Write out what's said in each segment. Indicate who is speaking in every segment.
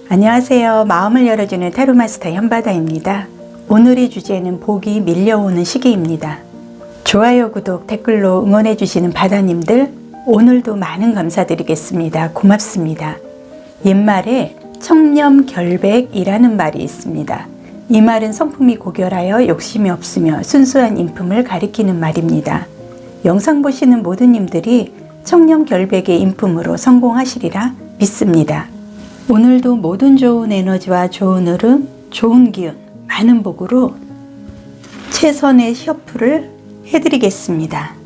Speaker 1: 안녕하세요. 마음을 열어주는 타로마스터 현바다입니다. 오늘의 주제는 복이 밀려오는 시기입니다. 좋아요, 구독, 댓글로 응원해주시는 바다님들, 오늘도 많은 감사드리겠습니다. 고맙습니다. 옛말에 청렴결백이라는 말이 있습니다. 이 말은 성품이 고결하여 욕심이 없으며 순수한 인품을 가리키는 말입니다. 영상 보시는 모든 님들이 청렴결백의 인품으로 성공하시리라 믿습니다. 오늘도 모든 좋은 에너지와 좋은 흐름, 좋은 기운, 많은 복으로 최선의 셔플을 해드리겠습니다.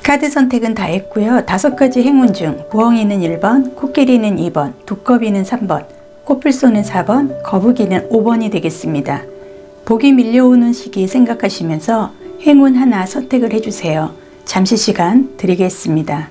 Speaker 1: 카드 선택은 다 했고요. 5가지 행운 중 부엉이는 1번, 코끼리는 2번, 두꺼비는 3번, 코뿔소는 4번, 거북이는 5번이 되겠습니다. 복이 밀려오는 시기 생각하시면서 행운 하나 선택을 해주세요. 잠시 시간 드리겠습니다.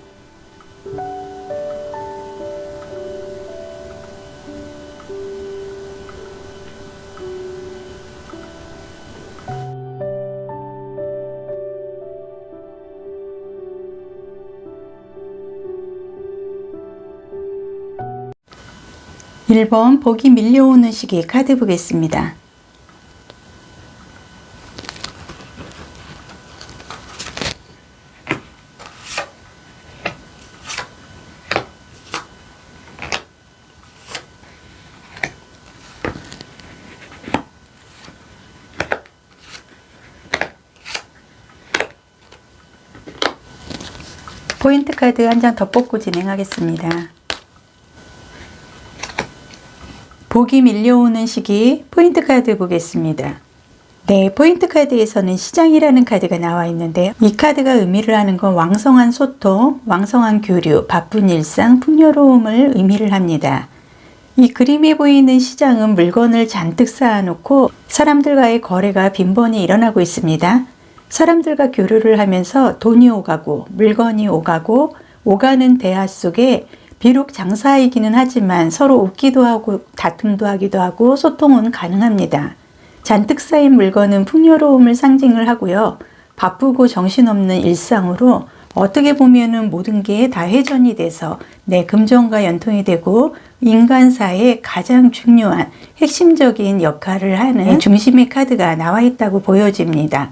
Speaker 1: 1번 복이 밀려오는 시기 카드 보겠습니다. 포인트 카드 한 장 더 뽑고 진행하겠습니다. 복이 밀려오는 시기 포인트 카드 보겠습니다. 네, 포인트 카드에서는 시장이라는 카드가 나와 있는데요. 이 카드가 의미를 하는 건 왕성한 소통, 왕성한 교류, 바쁜 일상, 풍요로움을 의미를 합니다. 이 그림에 보이는 시장은 물건을 잔뜩 쌓아놓고 사람들과의 거래가 빈번히 일어나고 있습니다. 사람들과 교류를 하면서 돈이 오가고 물건이 오가고 오가는 대화 속에 비록 장사이기는 하지만 서로 웃기도 하고 다툼도 하기도 하고 소통은 가능합니다. 잔뜩 쌓인 물건은 풍요로움을 상징을 하고요. 바쁘고 정신없는 일상으로 어떻게 보면은 모든 게 다 회전이 돼서 내 금전과 연통이 되고 인간사의 가장 중요한 핵심적인 역할을 하는 중심의 카드가 나와 있다고 보여집니다.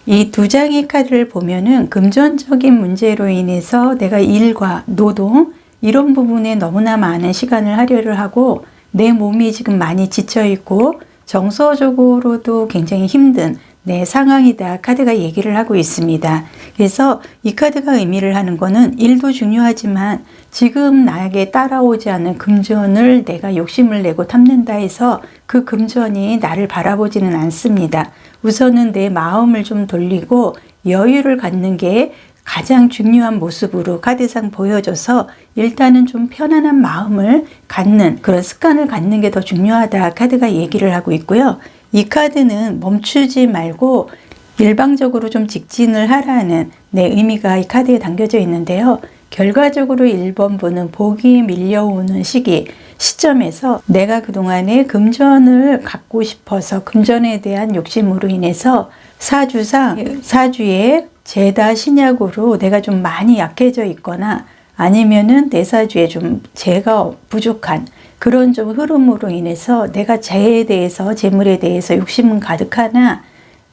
Speaker 1: 이 두 장의 카드를 보면은 금전적인 문제로 인해서 내가 일과 노동 이런 부분에 너무나 많은 시간을 할애를 하고 내 몸이 지금 많이 지쳐 있고 정서적으로도 굉장히 힘든 내 상황이다 카드가 얘기를 하고 있습니다. 그래서 이 카드가 의미를 하는 거는 일도 중요하지만 지금 나에게 따라오지 않는 금전을 내가 욕심을 내고 탐낸다 해서 그 금전이 나를 바라보지는 않습니다. 우선은 내 마음을 좀 돌리고 여유를 갖는 게 가장 중요한 모습으로 카드상 보여져서 일단은 좀 편안한 마음을 갖는 그런 습관을 갖는 게 더 중요하다 카드가 얘기를 하고 있고요. 이 카드는 멈추지 말고 일방적으로 좀 직진을 하라는 의미가 이 카드에 담겨져 있는데요. 결과적으로 1번분은 복이 밀려오는 시점에서 내가 그동안에 금전을 갖고 싶어서 금전에 대한 욕심으로 인해서 사주의 재다 신약으로 내가 좀 많이 약해져 있거나 아니면은 내 사주에 좀 재가 부족한 그런 좀 흐름으로 인해서 내가 재물에 대해서 욕심은 가득하나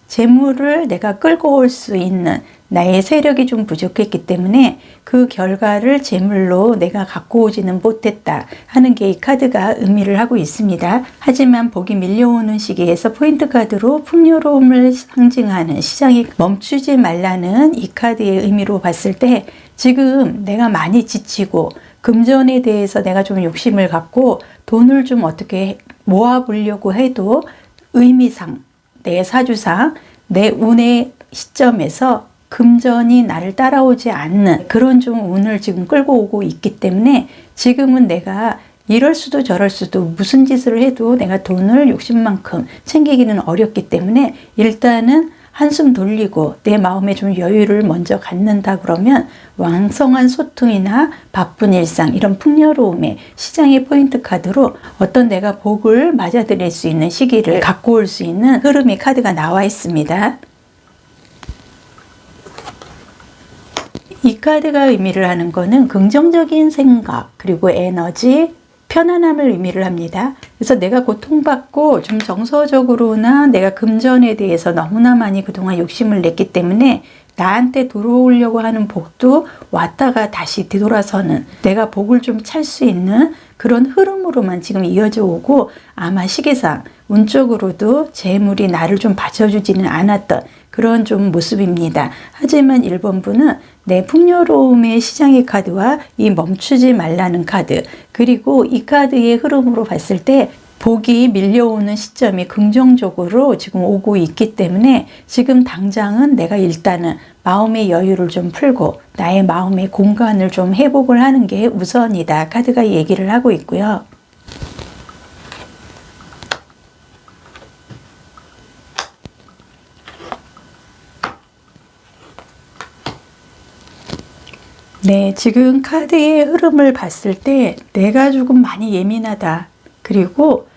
Speaker 1: 재물을 내가 끌고 올 수 있는 나의 세력이 좀 부족했기 때문에 그 결과를 재물로 내가 갖고 오지는 못했다 하는 게 이 카드가 의미를 하고 있습니다. 하지만 복이 밀려오는 시기에서 포인트 카드로 풍요로움을 상징하는 시장이 멈추지 말라는 이 카드의 의미로 봤을 때 지금 내가 많이 지치고 금전에 대해서 내가 좀 욕심을 갖고 돈을 좀 어떻게 모아보려고 해도 의미상 내 사주상 내 운의 시점에서 금전이 나를 따라오지 않는 그런 좀 운을 지금 끌고 오고 있기 때문에 지금은 내가 이럴 수도 저럴 수도 무슨 짓을 해도 내가 돈을 욕심만큼 챙기기는 어렵기 때문에 일단은 한숨 돌리고 내 마음에 좀 여유를 먼저 갖는다 그러면 왕성한 소통이나 바쁜 일상 이런 풍요로움의 시장의 포인트 카드로 어떤 내가 복을 맞아들일 수 있는 시기를 갖고 올 수 있는 흐름의 카드가 나와 있습니다. 이 카드가 의미를 하는 거는 긍정적인 생각 그리고 에너지 편안함을 의미를 합니다. 그래서 내가 고통받고 좀 정서적으로나 내가 금전에 대해서 너무나 많이 그동안 욕심을 냈기 때문에 나한테 들어오려고 하는 복도 왔다가 다시 뒤돌아서는 내가 복을 좀 찰 수 있는 그런 흐름으로만 지금 이어져 오고 아마 시계상 운적으로도 재물이 나를 좀 받쳐주지는 않았던 그런 좀 모습입니다. 하지만 1번분은 내 풍요로움의 시장의 카드와 이 멈추지 말라는 카드 그리고 이 카드의 흐름으로 봤을 때 복이 밀려오는 시점이 긍정적으로 지금 오고 있기 때문에 지금 당장은 내가 일단은 마음의 여유를 좀 풀고 나의 마음의 공간을 좀 회복을 하는 게 우선이다 카드가 얘기를 하고 있고요. 네, 지금 카드의 흐름을 봤을 때 내가 조금 많이 예민하다. 그리고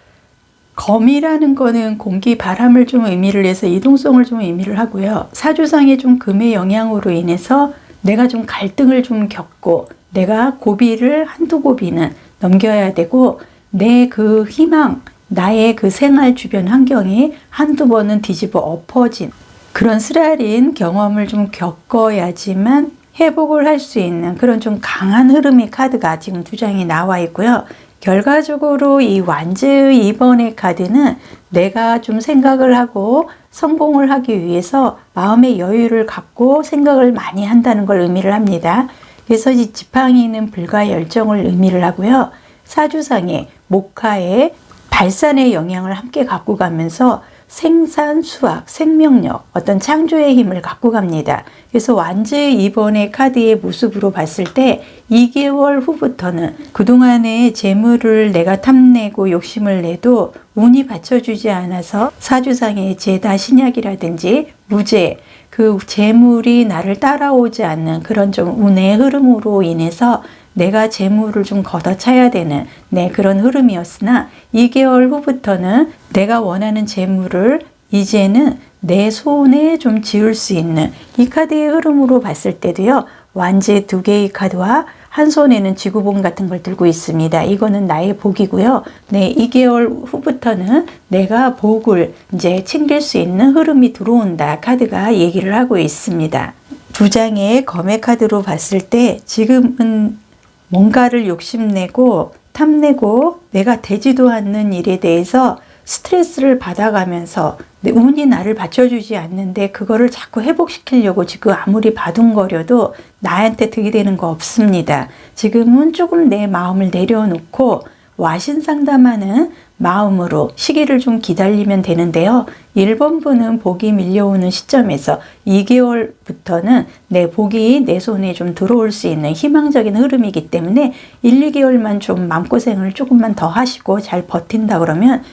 Speaker 1: 검이라는 거는 공기, 바람을 좀 의미를 해서 이동성을 좀 의미를 하고요. 사주상의 좀 금의 영향으로 인해서 내가 좀 갈등을 좀 겪고 내가 고비를 한두 고비는 넘겨야 되고 내 그 희망, 나의 그 생활 주변 환경이 한두 번은 뒤집어 엎어진 그런 쓰라린 경험을 좀 겪어야지만 회복을 할 수 있는 그런 좀 강한 흐름의 카드가 지금 두 장이 나와 있고요. 결과적으로 이 완즈의 2번의 카드는 내가 좀 생각을 하고 성공을 하기 위해서 마음의 여유를 갖고 생각을 많이 한다는 걸 의미를 합니다. 그래서 이 지팡이는 불과 열정을 의미를 하고요. 사주상의 목화의 발산의 영향을 함께 갖고 가면서 생산, 수확, 생명력, 어떤 창조의 힘을 갖고 갑니다. 그래서 완즈 2번의 카드의 모습으로 봤을 때 2개월 후부터는 그동안의 재물을 내가 탐내고 욕심을 내도 운이 받쳐주지 않아서 사주상의 재다 신약이라든지 무재, 그 재물이 나를 따라오지 않는 그런 좀 운의 흐름으로 인해서 내가 재물을 좀 걷어차야 되는 그런 흐름이었으나 2개월 후부터는 내가 원하는 재물을 이제는 내 손에 좀 지을 수 있는 이 카드의 흐름으로 봤을 때도요. 완즈 2개의 카드와 한 손에는 지구본 같은 걸 들고 있습니다. 이거는 나의 복이고요. 2개월 후부터는 내가 복을 이제 챙길 수 있는 흐름이 들어온다. 카드가 얘기를 하고 있습니다. 두 장의 검의 카드로 봤을 때 지금은 뭔가를 욕심내고 탐내고 내가 되지도 않는 일에 대해서 스트레스를 받아가면서 내 운이 나를 받쳐주지 않는데 그거를 자꾸 회복시키려고 지금 아무리 바둥거려도 나한테 득이 되는 거 없습니다. 지금은 조금 내 마음을 내려놓고 와신 상담하는 마음으로 시기를 좀 기다리면 되는데요. 1번분은 복이 밀려오는 시점에서 2개월부터는 내 복이 내 손에 좀 들어올 수 있는 희망적인 흐름이기 때문에 1, 2개월만 좀 마음고생을 조금만 더 하시고 잘 버틴다 그러면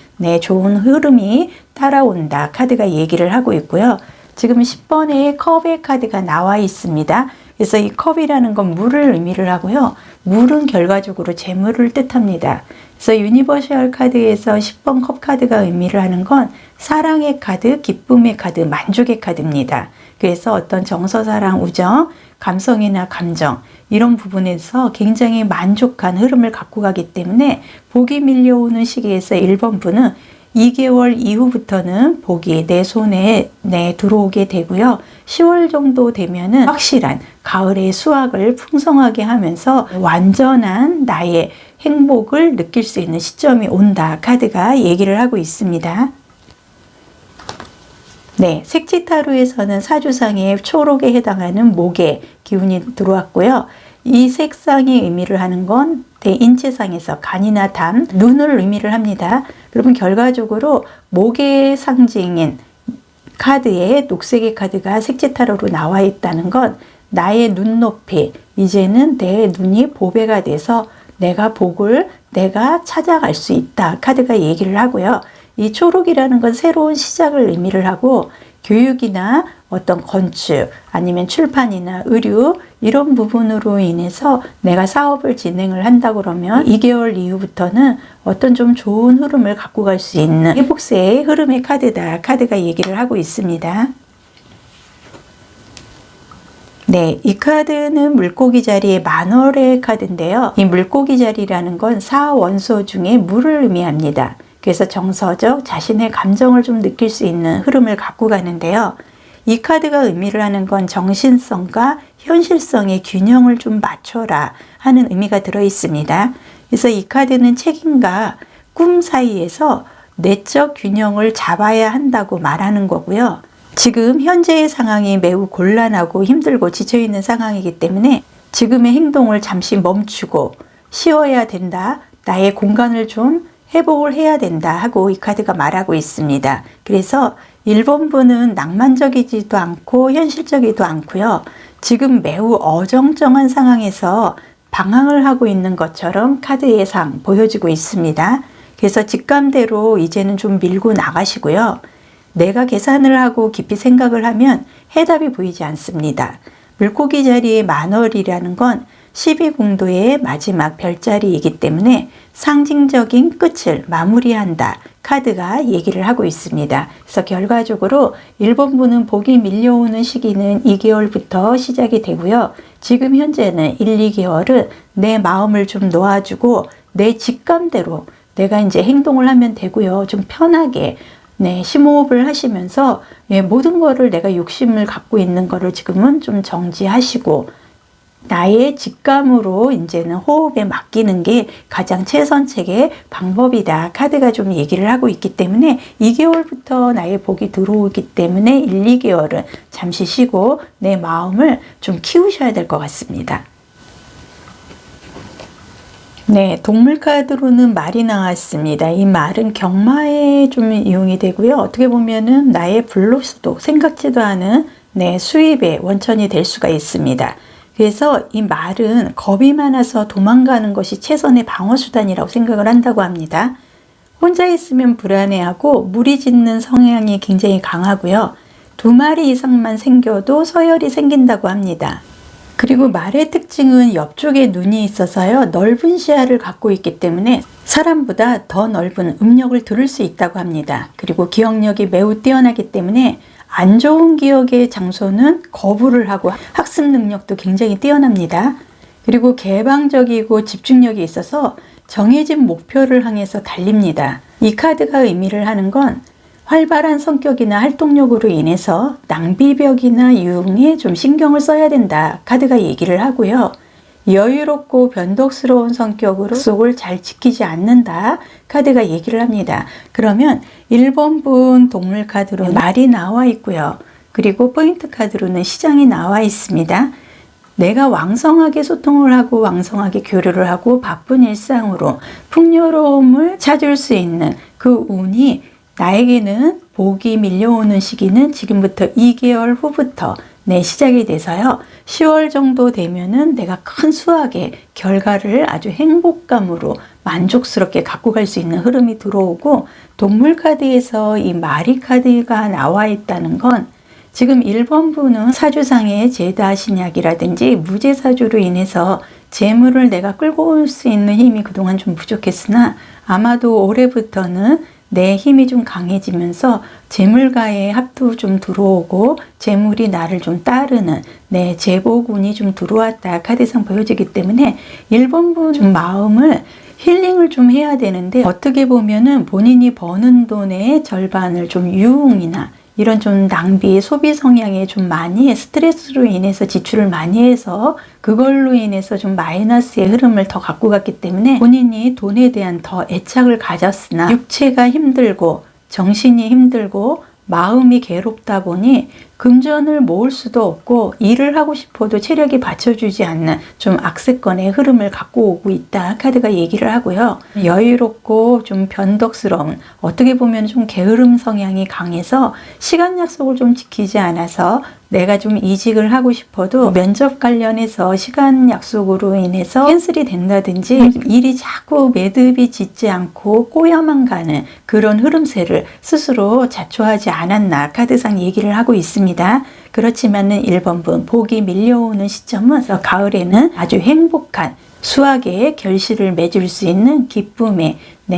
Speaker 1: 좋은 흐름이 따라온다. 카드가 얘기를 하고 있고요. 지금 10번의 컵의 카드가 나와 있습니다. 그래서 이 컵이라는 건 물을 의미를 하고요. 물은 결과적으로 재물을 뜻합니다. 그래서 유니버셜 카드에서 10번 컵 카드가 의미를 하는 건 사랑의 카드, 기쁨의 카드, 만족의 카드입니다. 그래서 어떤 정서, 사랑, 우정, 감성이나 감정 이런 부분에서 굉장히 만족한 흐름을 갖고 가기 때문에 복이 밀려오는 시기에서 1번 분은 2개월 이후부터는 복이 내 손에 들어오게 되고요. 10월 정도 되면은 확실한 가을의 수확을 풍성하게 하면서 완전한 나의 행복을 느낄 수 있는 시점이 온다. 카드가 얘기를 하고 있습니다. 색지타로에서는 사주상의 초록에 해당하는 목의 기운이 들어왔고요. 이 색상이 의미를 하는 건 대인체상에서 간이나 담, 눈을 의미를 합니다. 그러면 결과적으로 목의 상징인 카드에 녹색의 카드가 색지타로로 나와 있다는 건 나의 눈높이, 이제는 내 눈이 보배가 돼서 내가 복을 내가 찾아갈 수 있다. 카드가 얘기를 하고요. 이 초록이라는 건 새로운 시작을 의미를 하고 교육이나 어떤 건축 아니면 출판이나 의류 이런 부분으로 인해서 내가 사업을 진행을 한다 그러면 2개월 이후부터는 어떤 좀 좋은 흐름을 갖고 갈 수 있는 회복세의 흐름의 카드다. 카드가 얘기를 하고 있습니다. 이 카드는 물고기 자리의 만월의 카드인데요. 이 물고기 자리라는 건 사원소 중에 물을 의미합니다. 그래서 정서적 자신의 감정을 좀 느낄 수 있는 흐름을 갖고 가는데요. 이 카드가 의미를 하는 건 정신성과 현실성의 균형을 좀 맞춰라 하는 의미가 들어 있습니다. 그래서 이 카드는 책임과 꿈 사이에서 내적 균형을 잡아야 한다고 말하는 거고요. 지금 현재의 상황이 매우 곤란하고 힘들고 지쳐있는 상황이기 때문에 지금의 행동을 잠시 멈추고 쉬어야 된다. 나의 공간을 좀 회복을 해야 된다 하고 이 카드가 말하고 있습니다. 그래서 1번 분은 낭만적이지도 않고 현실적이지도 않고요. 지금 매우 어정쩡한 상황에서 방황을 하고 있는 것처럼 카드 예상 보여지고 있습니다. 그래서 직감대로 이제는 좀 밀고 나가시고요. 내가 계산을 하고 깊이 생각을 하면 해답이 보이지 않습니다. 물고기 자리의 만월이라는 건 12궁도의 마지막 별자리이기 때문에 상징적인 끝을 마무리한다 카드가 얘기를 하고 있습니다. 그래서 결과적으로 1번분은 복이 밀려오는 시기는 2개월부터 시작이 되고요. 지금 현재는 1, 2개월은 내 마음을 좀 놓아주고 내 직감대로 내가 이제 행동을 하면 되고요. 좀 편하게 심호흡을 하시면서 모든 거를 내가 욕심을 갖고 있는 거를 지금은 좀 정지하시고 나의 직감으로 이제는 호흡에 맡기는 게 가장 최선책의 방법이다. 카드가 좀 얘기를 하고 있기 때문에 2개월부터 나의 복이 들어오기 때문에 1, 2개월은 잠시 쉬고 내 마음을 좀 키우셔야 될 것 같습니다. 네, 동물 카드로는 말이 나왔습니다. 이 말은 경마에 좀 이용이 되고요. 어떻게 보면은 나의 불로소도 생각지도 않은 수입의 원천이 될 수가 있습니다. 그래서 이 말은 겁이 많아서 도망가는 것이 최선의 방어수단이라고 생각을 한다고 합니다. 혼자 있으면 불안해하고 무리짓는 성향이 굉장히 강하고요. 2마리 이상만 생겨도 서열이 생긴다고 합니다. 그리고 말의 특징은 옆쪽에 눈이 있어서요. 넓은 시야를 갖고 있기 때문에 사람보다 더 넓은 음력을 들을 수 있다고 합니다. 그리고 기억력이 매우 뛰어나기 때문에 안 좋은 기억의 장소는 거부를 하고 학습 능력도 굉장히 뛰어납니다. 그리고 개방적이고 집중력이 있어서 정해진 목표를 향해서 달립니다. 이 카드가 의미를 하는 건 활발한 성격이나 활동력으로 인해서 낭비벽이나 유흥에 좀 신경을 써야 된다. 카드가 얘기를 하고요. 여유롭고 변덕스러운 성격으로 약속을 잘 지키지 않는다. 카드가 얘기를 합니다. 그러면 1번분 동물 카드로 말이 나와 있고요. 그리고 포인트 카드로는 시장이 나와 있습니다. 내가 왕성하게 소통을 하고 왕성하게 교류를 하고 바쁜 일상으로 풍요로움을 찾을 수 있는 그 운이 나에게는 복이 밀려오는 시기는 지금부터 2개월 후부터 시작이 돼서요. 10월 정도 되면은 내가 큰 수확의 결과를 아주 행복감으로 만족스럽게 갖고 갈 수 있는 흐름이 들어오고 동물 카드에서 이 마리 카드가 나와 있다는 건 지금 1번분은 사주상의 제다 신약이라든지 무제사주로 인해서 재물을 내가 끌고 올 수 있는 힘이 그동안 좀 부족했으나 아마도 올해부터는 내 힘이 좀 강해지면서 재물과의 합도 좀 들어오고 재물이 나를 좀 따르는 재복운이 좀 들어왔다 카드상 보여지기 때문에 1번분 좀 마음을 힐링을 좀 해야 되는데 어떻게 보면은 본인이 버는 돈의 절반을 좀 유흥이나 이런 좀 낭비, 소비 성향에 좀 많이 스트레스로 인해서 지출을 많이 해서 그걸로 인해서 좀 마이너스의 흐름을 더 갖고 갔기 때문에 본인이 돈에 대한 더 애착을 가졌으나 육체가 힘들고 정신이 힘들고 마음이 괴롭다 보니 금전을 모을 수도 없고 일을 하고 싶어도 체력이 받쳐주지 않는 좀 악세권의 흐름을 갖고 오고 있다 카드가 얘기를 하고요. 여유롭고 좀 변덕스러운 어떻게 보면 좀 게으름 성향이 강해서 시간 약속을 좀 지키지 않아서 내가 좀 이직을 하고 싶어도 면접 관련해서 시간 약속으로 인해서 캔슬이 된다든지 일이 자꾸 매듭이 짓지 않고 꼬여만 가는 그런 흐름세를 스스로 자초하지 않았나 카드상 얘기를 하고 있습니다. 그렇지만은 1번분 복이 밀려오는 시점은 가을에는 아주 행복한 수확의 결실을 맺을 수 있는 기쁨에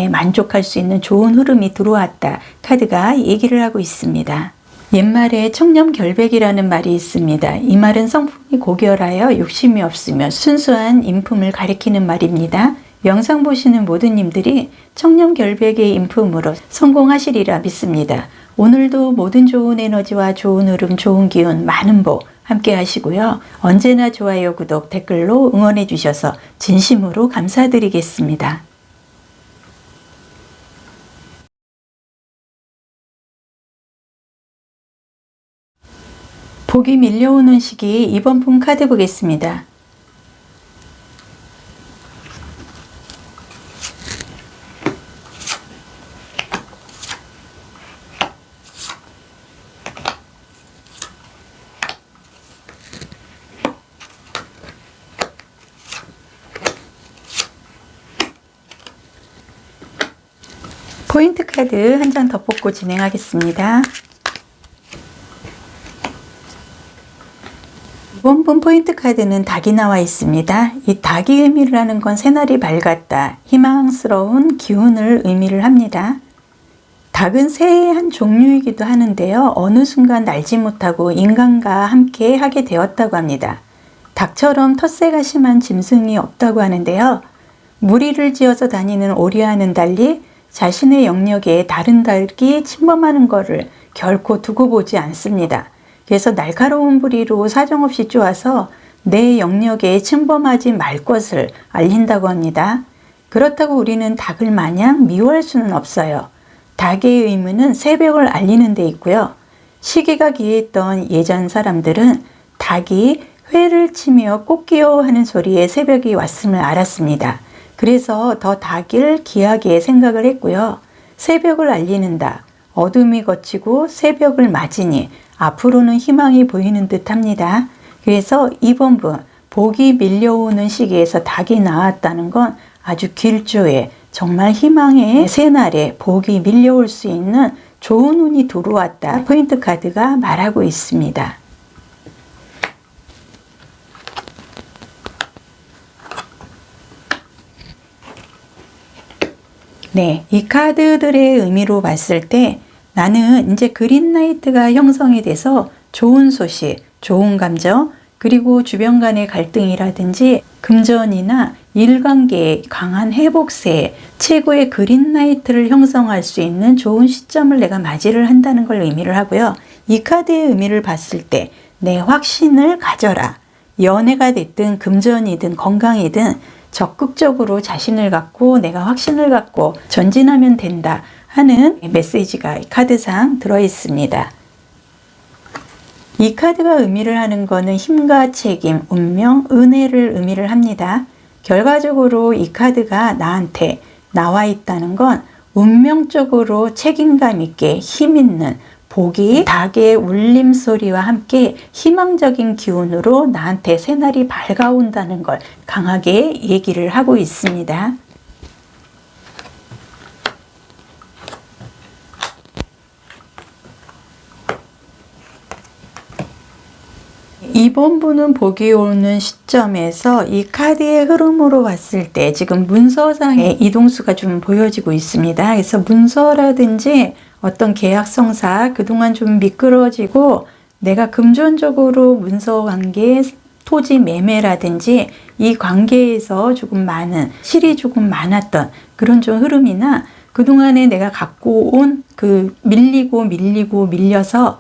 Speaker 1: 만족할 수 있는 좋은 흐름이 들어왔다 카드가 얘기를 하고 있습니다. 옛말에 청렴결백이라는 말이 있습니다. 이 말은 성품이 고결하여 욕심이 없으며 순수한 인품을 가리키는 말입니다. 영상 보시는 모든 님들이 청렴결백의 인품으로 성공하시리라 믿습니다. 오늘도 모든 좋은 에너지와 좋은 흐름, 좋은 기운, 많은 복 함께 하시고요. 언제나 좋아요, 구독, 댓글로 응원해 주셔서 진심으로 감사드리겠습니다. 복이 밀려오는 시기 2번분 카드 보겠습니다. 포인트 카드 한 장 더 뽑고 진행하겠습니다. 이번 분 포인트 카드는 닭이 나와 있습니다. 이 닭이 의미를 하는 건 새날이 밝았다, 희망스러운 기운을 의미를 합니다. 닭은 새의 한 종류이기도 하는데요. 어느 순간 날지 못하고 인간과 함께 하게 되었다고 합니다. 닭처럼 텃새가 심한 짐승이 없다고 하는데요. 무리를 지어서 다니는 오리와는 달리 자신의 영역에 다른 닭이 침범하는 것을 결코 두고 보지 않습니다. 그래서 날카로운 부리로 사정없이 쪼아서 내 영역에 침범하지 말 것을 알린다고 합니다. 그렇다고 우리는 닭을 마냥 미워할 수는 없어요. 닭의 의무는 새벽을 알리는 데 있고요. 시기가 귀했던 예전 사람들은 닭이 회를 치며 꽃기어하는 소리에 새벽이 왔음을 알았습니다. 그래서 더 닭을 귀하게 생각을 했고요. 새벽을 알리는다. 어둠이 걷히고 새벽을 맞으니 앞으로는 희망이 보이는 듯 합니다. 그래서 이번 분 복이 밀려오는 시기에서 닭이 나왔다는 건 아주 길조에 정말 희망의 새날에 복이 밀려올 수 있는 좋은 운이 들어왔다, 포인트 카드가 말하고 있습니다. 네, 이 카드들의 의미로 봤을 때 나는 이제 그린라이트가 형성이 돼서 좋은 소식, 좋은 감정, 그리고 주변 간의 갈등이라든지 금전이나 일관계의 강한 회복세에 최고의 그린라이트를 형성할 수 있는 좋은 시점을 내가 맞이를 한다는 걸 의미를 하고요. 이 카드의 의미를 봤을 때 내 확신을 가져라. 연애가 됐든 금전이든 건강이든 적극적으로 자신을 갖고 내가 확신을 갖고 전진하면 된다 하는 메시지가 이 카드상 들어있습니다. 이 카드가 의미를 하는 것은 힘과 책임, 운명, 은혜를 의미를 합니다. 결과적으로 이 카드가 나한테 나와 있다는 건 운명적으로 책임감 있게 힘 있는 복이 닭의 울림소리와 함께 희망적인 기운으로 나한테 새날이 밝아온다는 걸 강하게 얘기를 하고 있습니다. 이번 분은 복이 오는 시점에서 이 카드의 흐름으로 봤을 때 지금 문서상의 이동수가 좀 보여지고 있습니다. 그래서 문서라든지 어떤 계약성사 그동안 좀 미끄러지고 내가 금전적으로 문서 관계, 토지 매매라든지 이 관계에서 조금 많은 실이 조금 많았던 그런 좀 흐름이나 그동안에 내가 갖고 온 그 밀려서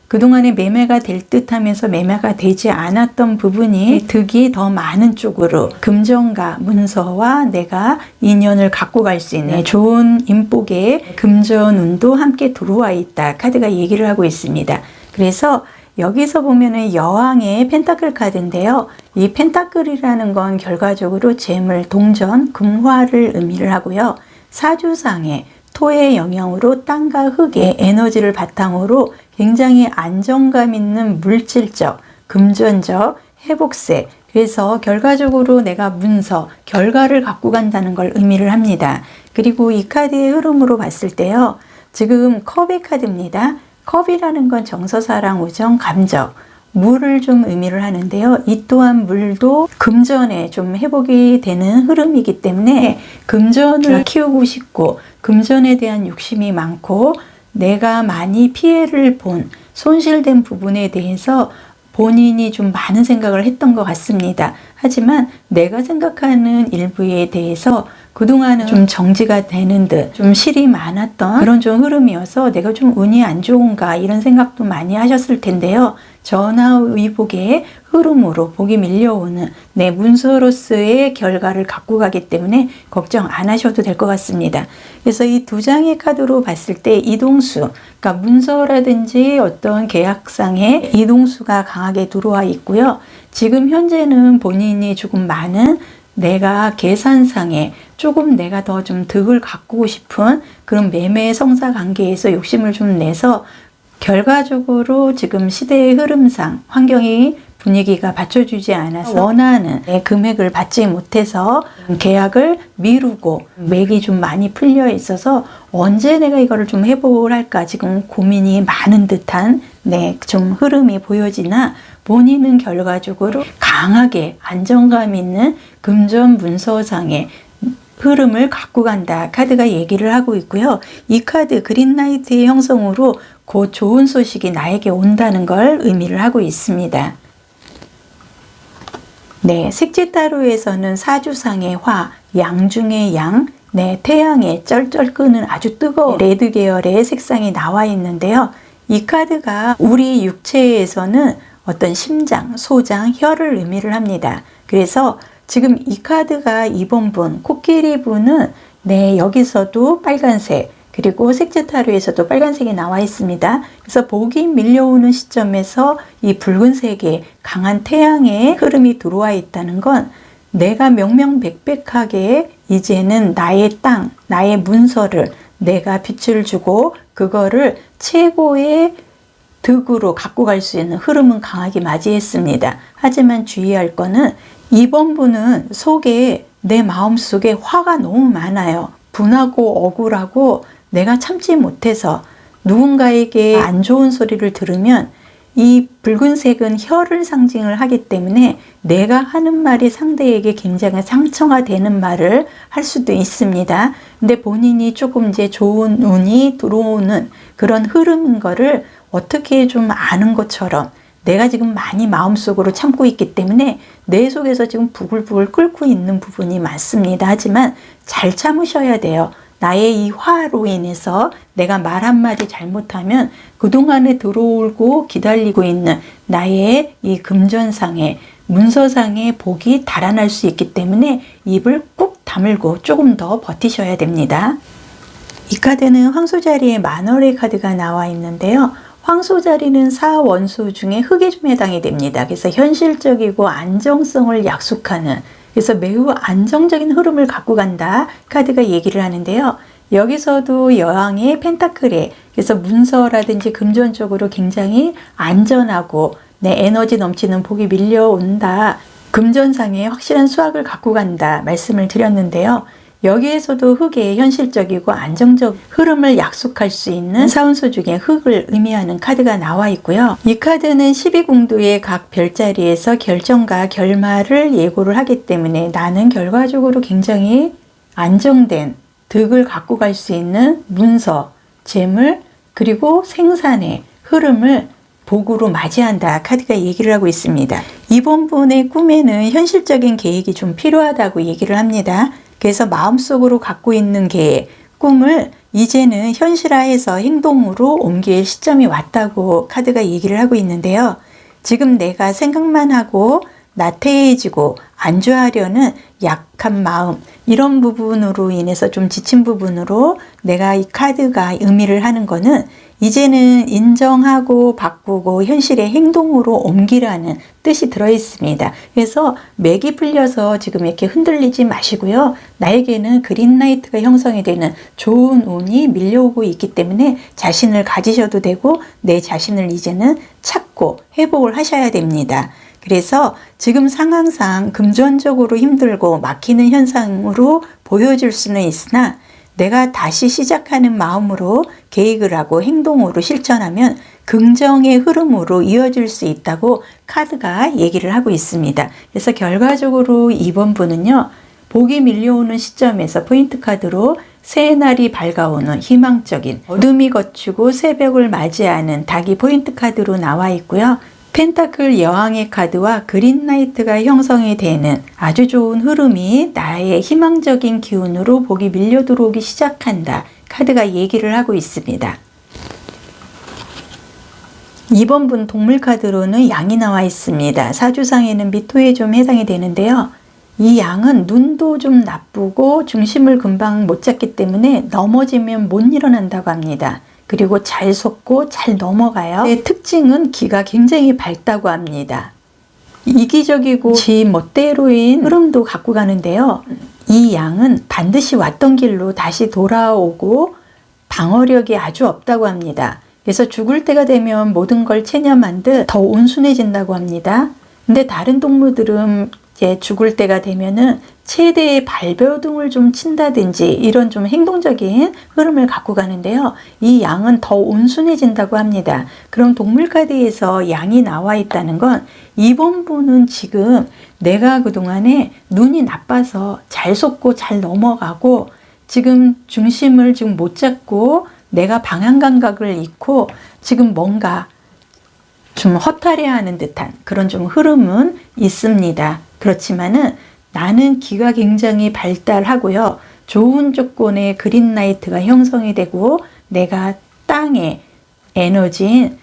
Speaker 1: 그동안에 매매가 될 듯 하면서 매매가 되지 않았던 부분이 득이 더 많은 쪽으로 금전과 문서와 내가 인연을 갖고 갈 수 있는 좋은 인복의 금전운도 함께 들어와 있다. 카드가 얘기를 하고 있습니다. 그래서 여기서 보면은 여왕의 펜타클 카드인데요. 이 펜타클이라는 건 결과적으로 재물, 동전, 금화를 의미를 하고요. 사주상의 토의 영향으로 땅과 흙의 에너지를 바탕으로 굉장히 안정감 있는 물질적, 금전적 회복세, 그래서 결과적으로 내가 문서, 결과를 갖고 간다는 걸 의미를 합니다. 그리고 이 카드의 흐름으로 봤을 때요. 지금 컵의 카드입니다. 컵이라는 건 정서, 사랑, 우정, 감정, 물을 좀 의미를 하는데요. 이 또한 물도 금전에 좀 회복이 되는 흐름이기 때문에 금전을 키우고 싶고 금전에 대한 욕심이 많고 내가 많이 피해를 본 손실된 부분에 대해서 본인이 좀 많은 생각을 했던 것 같습니다. 하지만 내가 생각하는 일부에 대해서 그동안은 좀 정지가 되는 듯 좀 실이 많았던 그런 좀 흐름이어서 내가 좀 운이 안 좋은가 이런 생각도 많이 하셨을 텐데요. 전화위복의 흐름으로 복이 밀려오는 내 문서로서의 결과를 갖고 가기 때문에 걱정 안 하셔도 될 것 같습니다. 그래서 이 두 장의 카드로 봤을 때 이동수, 그러니까 문서라든지 어떤 계약상의 이동수가 강하게 들어와 있고요. 지금 현재는 본인이 조금 많은 내가 계산상에 조금 내가 더 좀 득을 갖고 싶은 그런 매매 성사 관계에서 욕심을 좀 내서 결과적으로 지금 시대의 흐름상 환경이 분위기가 받쳐주지 않아서 원하는 금액을 받지 못해서 계약을 미루고 맥이 좀 많이 풀려 있어서 언제 내가 이거를 좀 회복을 할까 지금 고민이 많은 듯한 좀 흐름이 보여지나 본인은 결과적으로 강하게 안정감 있는 금전 문서상의 흐름을 갖고 간다 카드가 얘기를 하고 있고요. 이 카드 그린라이트의 형성으로 곧 좋은 소식이 나에게 온다는 걸 의미를 하고 있습니다. 색제타로에서는 사주상의 화, 양 중의 양, 태양에 쩔쩔 끄는 아주 뜨거운 레드 계열의 색상이 나와 있는데요. 이 카드가 우리 육체에서는 어떤 심장, 소장, 혀를 의미를 합니다. 그래서 지금 이 카드가 2번 분, 코끼리 분은 여기서도 빨간색, 그리고 색제타로에서도 빨간색이 나와 있습니다. 그래서 복이 밀려오는 시점에서 이 붉은색의 강한 태양의 흐름이 들어와 있다는 건 내가 명명백백하게 이제는 나의 땅, 나의 문서를 내가 빛을 주고 그거를 최고의 득으로 갖고 갈 수 있는 흐름은 강하게 맞이했습니다. 하지만 주의할 거는 이번 분은 속에 내 마음속에 화가 너무 많아요. 분하고 억울하고 내가 참지 못해서 누군가에게 안 좋은 소리를 들으면 이 붉은색은 혀를 상징을 하기 때문에 내가 하는 말이 상대에게 굉장히 상처가 되는 말을 할 수도 있습니다. 근데 본인이 조금 이제 좋은 운이 들어오는 그런 흐름인 거를 어떻게 좀 아는 것처럼 내가 지금 많이 마음속으로 참고 있기 때문에 내 속에서 지금 부글부글 끓고 있는 부분이 많습니다. 하지만 잘 참으셔야 돼요. 나의 이 화로 인해서 내가 말 한마디 잘못하면 그동안에 들어오고 기다리고 있는 나의 이 금전상의 문서상의 복이 달아날 수 있기 때문에 입을 꾹 다물고 조금 더 버티셔야 됩니다. 이 카드는 황소자리에 만월의 카드가 나와 있는데요. 황소자리는 사원소 중에 흙에 좀 해당이 됩니다. 그래서 현실적이고 안정성을 약속하는, 그래서 매우 안정적인 흐름을 갖고 간다 카드가 얘기를 하는데요. 여기서도 여왕의 펜타클에, 그래서 문서라든지 금전 쪽으로 굉장히 안전하고 에너지 넘치는 복이 밀려온다, 금전상에 확실한 수확을 갖고 간다 말씀을 드렸는데요. 여기에서도 흙의 현실적이고 안정적 흐름을 약속할 수 있는 사운소 중에 흙을 의미하는 카드가 나와 있고요. 이 카드는 12궁도의 각 별자리에서 결정과 결말을 예고를 하기 때문에 나는 결과적으로 굉장히 안정된 득을 갖고 갈 수 있는 문서, 재물, 그리고 생산의 흐름을 복으로 맞이한다 카드가 얘기를 하고 있습니다. 이번 분의 꿈에는 현실적인 계획이 좀 필요하다고 얘기를 합니다. 그래서 마음속으로 갖고 있는 계획, 꿈을 이제는 현실화해서 행동으로 옮길 시점이 왔다고 카드가 얘기를 하고 있는데요. 지금 내가 생각만 하고 나태해지고 안주하려는 약한 마음, 이런 부분으로 인해서 좀 지친 부분으로 내가 이 카드가 의미를 하는 거는 이제는 인정하고 바꾸고 현실의 행동으로 옮기라는 뜻이 들어 있습니다. 그래서 맥이 풀려서 지금 이렇게 흔들리지 마시고요. 나에게는 그린라이트가 형성이 되는 좋은 운이 밀려오고 있기 때문에 자신을 가지셔도 되고 내 자신을 이제는 찾고 회복을 하셔야 됩니다. 그래서 지금 상황상 금전적으로 힘들고 막히는 현상으로 보여질 수는 있으나 내가 다시 시작하는 마음으로 계획을 하고 행동으로 실천하면 긍정의 흐름으로 이어질 수 있다고 카드가 얘기를 하고 있습니다. 그래서 결과적으로 이번 분은요, 복이 밀려오는 시점에서 포인트 카드로 새날이 밝아오는 희망적인, 어둠이 걷히고 새벽을 맞이하는 닭이 포인트 카드로 나와 있고요. 펜타클 여왕의 카드와 그린라이트가 형성이 되는 아주 좋은 흐름이 나의 희망적인 기운으로 복이 밀려 들어오기 시작한다 카드가 얘기를 하고 있습니다. 이번 분 동물 카드로는 양이 나와 있습니다. 사주상에는 미토에 좀 해당이 되는데요. 이 양은 눈도 좀 나쁘고 중심을 금방 못 잡기 때문에 넘어지면 못 일어난다고 합니다. 그리고 잘 솟고 잘 넘어가요. 특징은 기가 굉장히 밝다고 합니다. 이기적이고 지 멋대로인 흐름도 갖고 가는데요. 이 양은 반드시 왔던 길로 다시 돌아오고 방어력이 아주 없다고 합니다. 그래서 죽을 때가 되면 모든 걸 체념한 듯 더 온순해진다고 합니다. 근데 다른 동물들은 이제 죽을 때가 되면은 최대의 발버둥을 좀 친다든지 이런 좀 행동적인 흐름을 갖고 가는데요. 이 양은 더 온순해진다고 합니다. 그럼 동물 카드에서 양이 나와 있다는 건 이번 분은 지금 내가 그동안에 눈이 나빠서 잘 속고 잘 넘어가고 지금 중심을 지금 못 잡고 내가 방향 감각을 잃고 지금 뭔가 좀 허탈해하는 듯한 그런 좀 흐름은 있습니다. 그렇지만은 나는 기가 굉장히 발달하고요. 좋은 조건의 그린라이트가 형성이 되고 내가 땅의 에너지인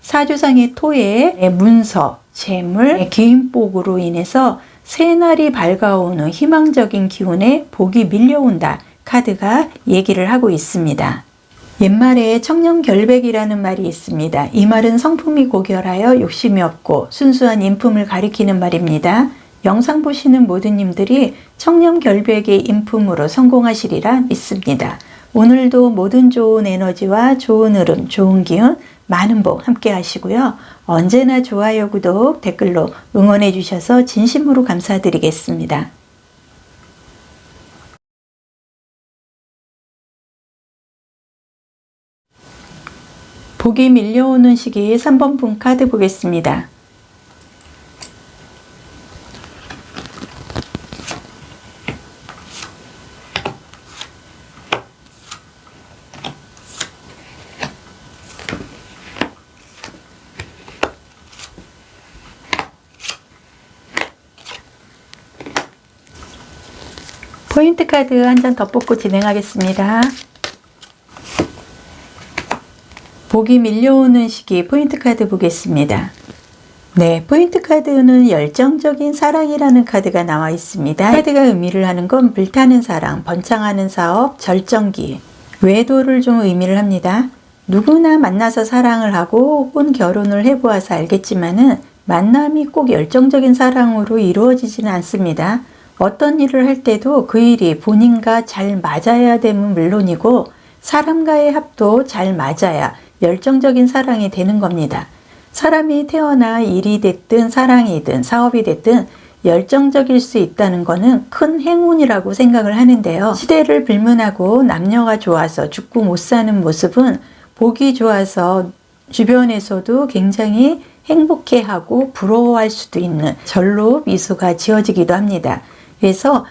Speaker 1: 사주상의 토의 문서, 재물, 기인복으로 인해서 새날이 밝아오는 희망적인 기운에 복이 밀려온다. 카드가 얘기를 하고 있습니다. 옛말에 청렴결백이라는 말이 있습니다. 이 말은 성품이 고결하여 욕심이 없고 순수한 인품을 가리키는 말입니다. 영상 보시는 모든 님들이 청렴결백의 인품으로 성공하시리라 믿습니다. 오늘도 모든 좋은 에너지와 좋은 흐름, 좋은 기운, 많은 복 함께 하시고요. 언제나 좋아요, 구독, 댓글로 응원해 주셔서 진심으로 감사드리겠습니다. 복이 밀려오는 시기에 3번 분 카드 보겠습니다. 포인트 카드 한 장 더 뽑고 진행하겠습니다. 복이 밀려오는 시기 포인트 카드 보겠습니다. 네, 포인트 카드는 열정적인 사랑이라는 카드가 나와 있습니다. 카드가 의미를 하는 건 불타는 사랑, 번창하는 사업, 절정기, 외도를 좀 의미를 합니다. 누구나 만나서 사랑을 하고 혹은 결혼을 해보아서 알겠지만은 만남이 꼭 열정적인 사랑으로 이루어지지는 않습니다. 어떤 일을 할 때도 그 일이 본인과 잘 맞아야 되면 물론이고 사람과의 합도 잘 맞아야 열정적인 사랑이 되는 겁니다. 사람이 태어나 일이 됐든 사랑이든 사업이 됐든 열정적일 수 있다는 것은 큰 행운이라고 생각을 하는데요. 시대를 불문하고 남녀가 좋아서 죽고 못 사는 모습은 보기 좋아서 주변에서도 굉장히 행복해하고 부러워할 수도 있는 절로 미소가 지어지기도 합니다. 그래서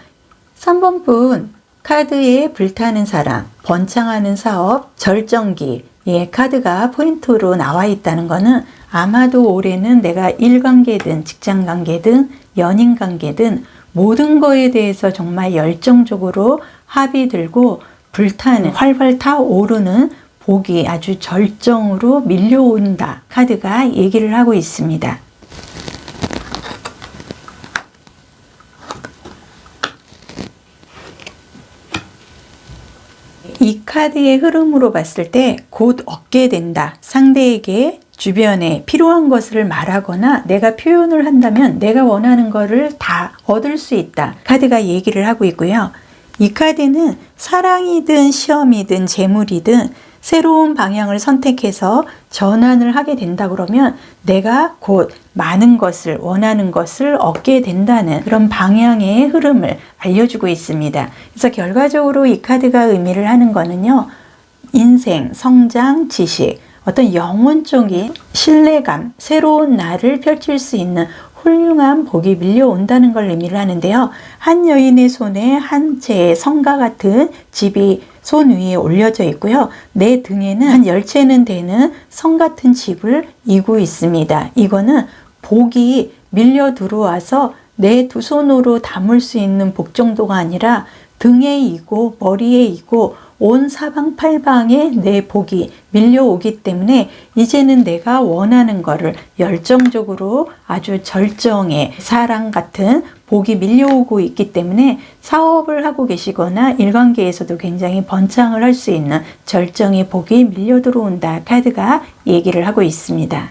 Speaker 1: 3번 분 카드에 불타는 사랑, 번창하는 사업, 절정기 카드가 포인트로 나와 있다는 것은 아마도 올해는 내가 일관계든 직장관계든 연인관계든 모든 거에 대해서 정말 열정적으로 합이 들고 불타는 활활 타오르는 복이 아주 절정으로 밀려온다. 카드가 얘기를 하고 있습니다. 이 카드의 흐름으로 봤을 때 곧 얻게 된다. 상대에게 주변에 필요한 것을 말하거나 내가 표현을 한다면 내가 원하는 것을 다 얻을 수 있다. 카드가 얘기를 하고 있고요. 이 카드는 사랑이든 시험이든 재물이든 새로운 방향을 선택해서 전환을 하게 된다 그러면 내가 곧 많은 것을 원하는 것을 얻게 된다는 그런 방향의 흐름을 알려주고 있습니다. 그래서 결과적으로 이 카드가 의미를 하는 거는요. 인생, 성장, 지식, 어떤 영혼적인 신뢰감, 새로운 날을 펼칠 수 있는 훌륭한 복이 밀려온다는 걸 의미를 하는데요. 한 여인의 손에 한 채의 성과 같은 집이 손 위에 올려져 있고요. 내 등에는 한 10채는 되는 성 같은 집을 이고 있습니다. 이거는 복이 밀려 들어와서 내 두 손으로 담을 수 있는 복 정도가 아니라 등에 이고 머리에 이고 온 사방팔방에 내 복이 밀려오기 때문에 이제는 내가 원하는 거를 열정적으로 아주 절정의 사랑 같은 복이 밀려오고 있기 때문에 사업을 하고 계시거나 일관계에서도 굉장히 번창을 할 수 있는 절정의 복이 밀려 들어온다. 카드가 얘기를 하고 있습니다.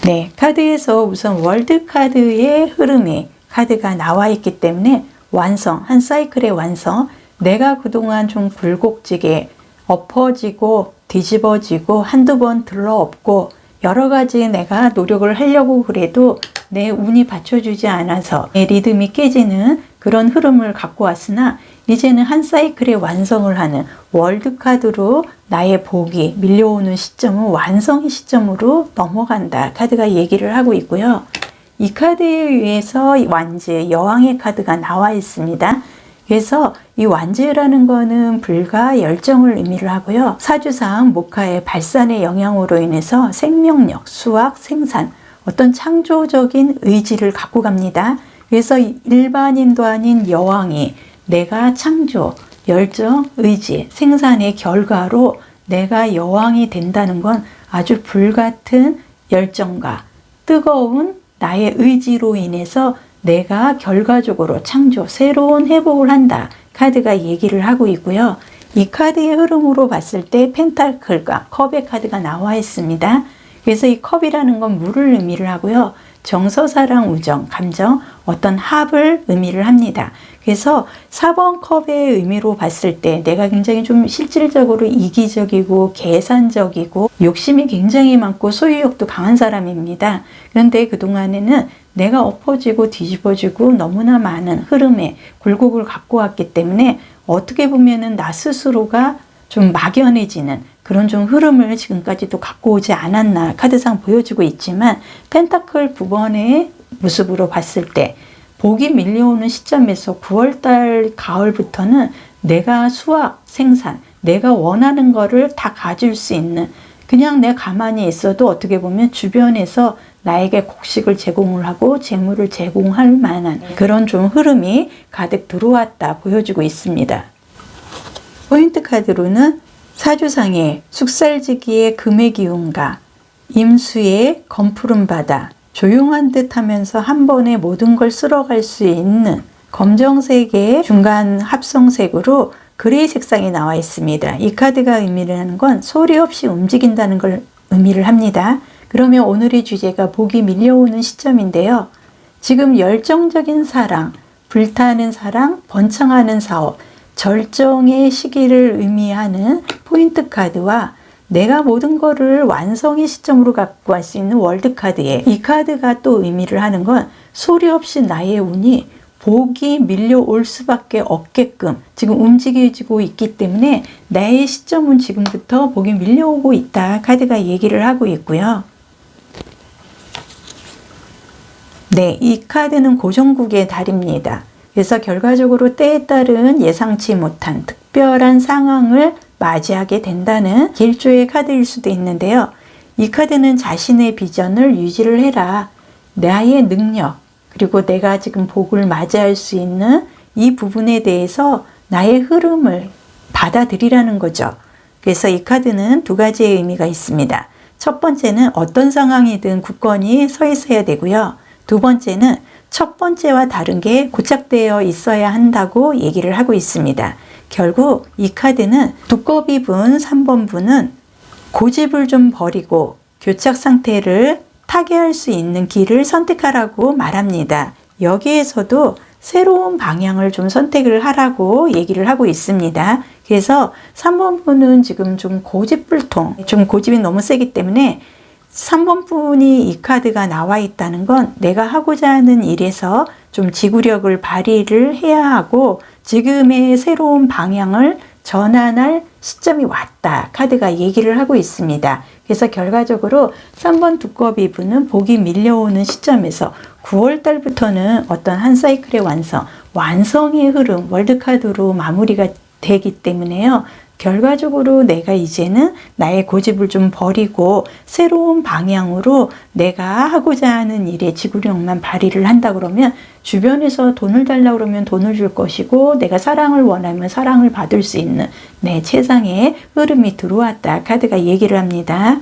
Speaker 1: 네, 카드에서 우선 월드 카드의 흐름이 카드가 나와 있기 때문에 완성, 한 사이클의 완성, 내가 그동안 좀 굴곡지게 엎어지고 뒤집어지고 한두 번 들러엎고 여러 가지 내가 노력을 하려고 그래도 내 운이 받쳐주지 않아서 내 리듬이 깨지는 그런 흐름을 갖고 왔으나 이제는 한 사이클의 완성을 하는 월드카드로 나의 복이 밀려오는 시점은 완성의 시점으로 넘어간다. 카드가 얘기를 하고 있고요. 이 카드에 의해서 완즈, 여왕의 카드가 나와 있습니다. 그래서 이 완즈라는 거는 불과 열정을 의미를 하고요. 사주상 목화의 발산의 영향으로 인해서 생명력, 수확, 생산, 어떤 창조적인 의지를 갖고 갑니다. 그래서 일반인도 아닌 여왕이 내가 창조, 열정, 의지, 생산의 결과로 내가 여왕이 된다는 건 아주 불같은 열정과 뜨거운 나의 의지로 인해서 내가 결과적으로 창조, 새로운 회복을 한다. 카드가 얘기를 하고 있고요. 이 카드의 흐름으로 봤을 때 펜타클과 컵의 카드가 나와 있습니다. 그래서 이 컵이라는 건 물을 의미를 하고요. 정서, 사랑, 우정, 감정, 어떤 합을 의미를 합니다. 그래서 4번 컵의 의미로 봤을 때 내가 굉장히 좀 실질적으로 이기적이고 계산적이고 욕심이 굉장히 많고 소유욕도 강한 사람입니다. 그런데 그동안에는 내가 엎어지고 뒤집어지고 너무나 많은 흐름에 굴곡을 갖고 왔기 때문에 어떻게 보면은 나 스스로가 좀 막연해지는 그런 좀 흐름을 지금까지도 갖고 오지 않았나 카드상 보여주고 있지만 펜타클 9번의 모습으로 봤을 때 복이 밀려오는 시점에서 9월달 가을부터는 내가 수확, 생산, 내가 원하는 거를 다 가질 수 있는 그냥 내가 가만히 있어도 어떻게 보면 주변에서 나에게 곡식을 제공을 하고 재물을 제공할 만한 그런 좀 흐름이 가득 들어왔다 보여주고 있습니다. 포인트 카드로는 사주상의 숙살지기의 금의 기운과 임수의 검푸른 바다, 조용한 듯 하면서 한 번에 모든 걸 쓸어갈 수 있는 검정색의 중간 합성색으로 그레이 색상이 나와 있습니다. 이 카드가 의미를 하는 건 소리 없이 움직인다는 걸 의미를 합니다. 그러면 오늘의 주제가 복이 밀려오는 시점인데요. 지금 열정적인 사랑, 불타는 사랑, 번창하는 사업, 절정의 시기를 의미하는 포인트 카드와 내가 모든 거를 완성의 시점으로 갖고 갈 수 있는 월드 카드에 이 카드가 또 의미를 하는 건 소리 없이 나의 운이 복이 밀려올 수밖에 없게끔 지금 움직여지고 있기 때문에 나의 시점은 지금부터 복이 밀려오고 있다. 카드가 얘기를 하고 있고요. 네, 이 카드는 고정국의 달입니다. 그래서 결과적으로 때에 따른 예상치 못한 특별한 상황을 맞이하게 된다는 길조의 카드일 수도 있는데요. 이 카드는 자신의 비전을 유지를 해라. 나의 능력, 그리고 내가 지금 복을 맞이할 수 있는 이 부분에 대해서 나의 흐름을 받아들이라는 거죠. 그래서 이 카드는 두 가지의 의미가 있습니다. 첫 번째는 어떤 상황이든 굳건히 서 있어야 되고요. 두 번째는 첫 번째와 다른 게 고착되어 있어야 한다고 얘기를 하고 있습니다. 결국 이 카드는 두꺼비 분 3번 분은 고집을 좀 버리고 교착 상태를 타개할 수 있는 길을 선택하라고 말합니다. 여기에서도 새로운 방향을 좀 선택을 하라고 얘기를 하고 있습니다. 그래서 3번 분은 지금 좀 고집불통, 좀 고집이 너무 세기 때문에 3번 분이 이 카드가 나와 있다는 건 내가 하고자 하는 일에서 좀 지구력을 발휘를 해야 하고 지금의 새로운 방향을 전환할 시점이 왔다. 카드가 얘기를 하고 있습니다. 그래서 결과적으로 3번 두꺼비 분은 복이 밀려오는 시점에서 9월 달부터는 어떤 한 사이클의 완성의 흐름, 월드카드로 마무리가 되기 때문에요. 결과적으로 내가 이제는 나의 고집을 좀 버리고 새로운 방향으로 내가 하고자 하는 일에 지구력만 발휘를 한다 그러면 주변에서 돈을 달라 그러면 돈을 줄 것이고 내가 사랑을 원하면 사랑을 받을 수 있는 내 최상의 흐름이 들어왔다. 카드가 얘기를 합니다.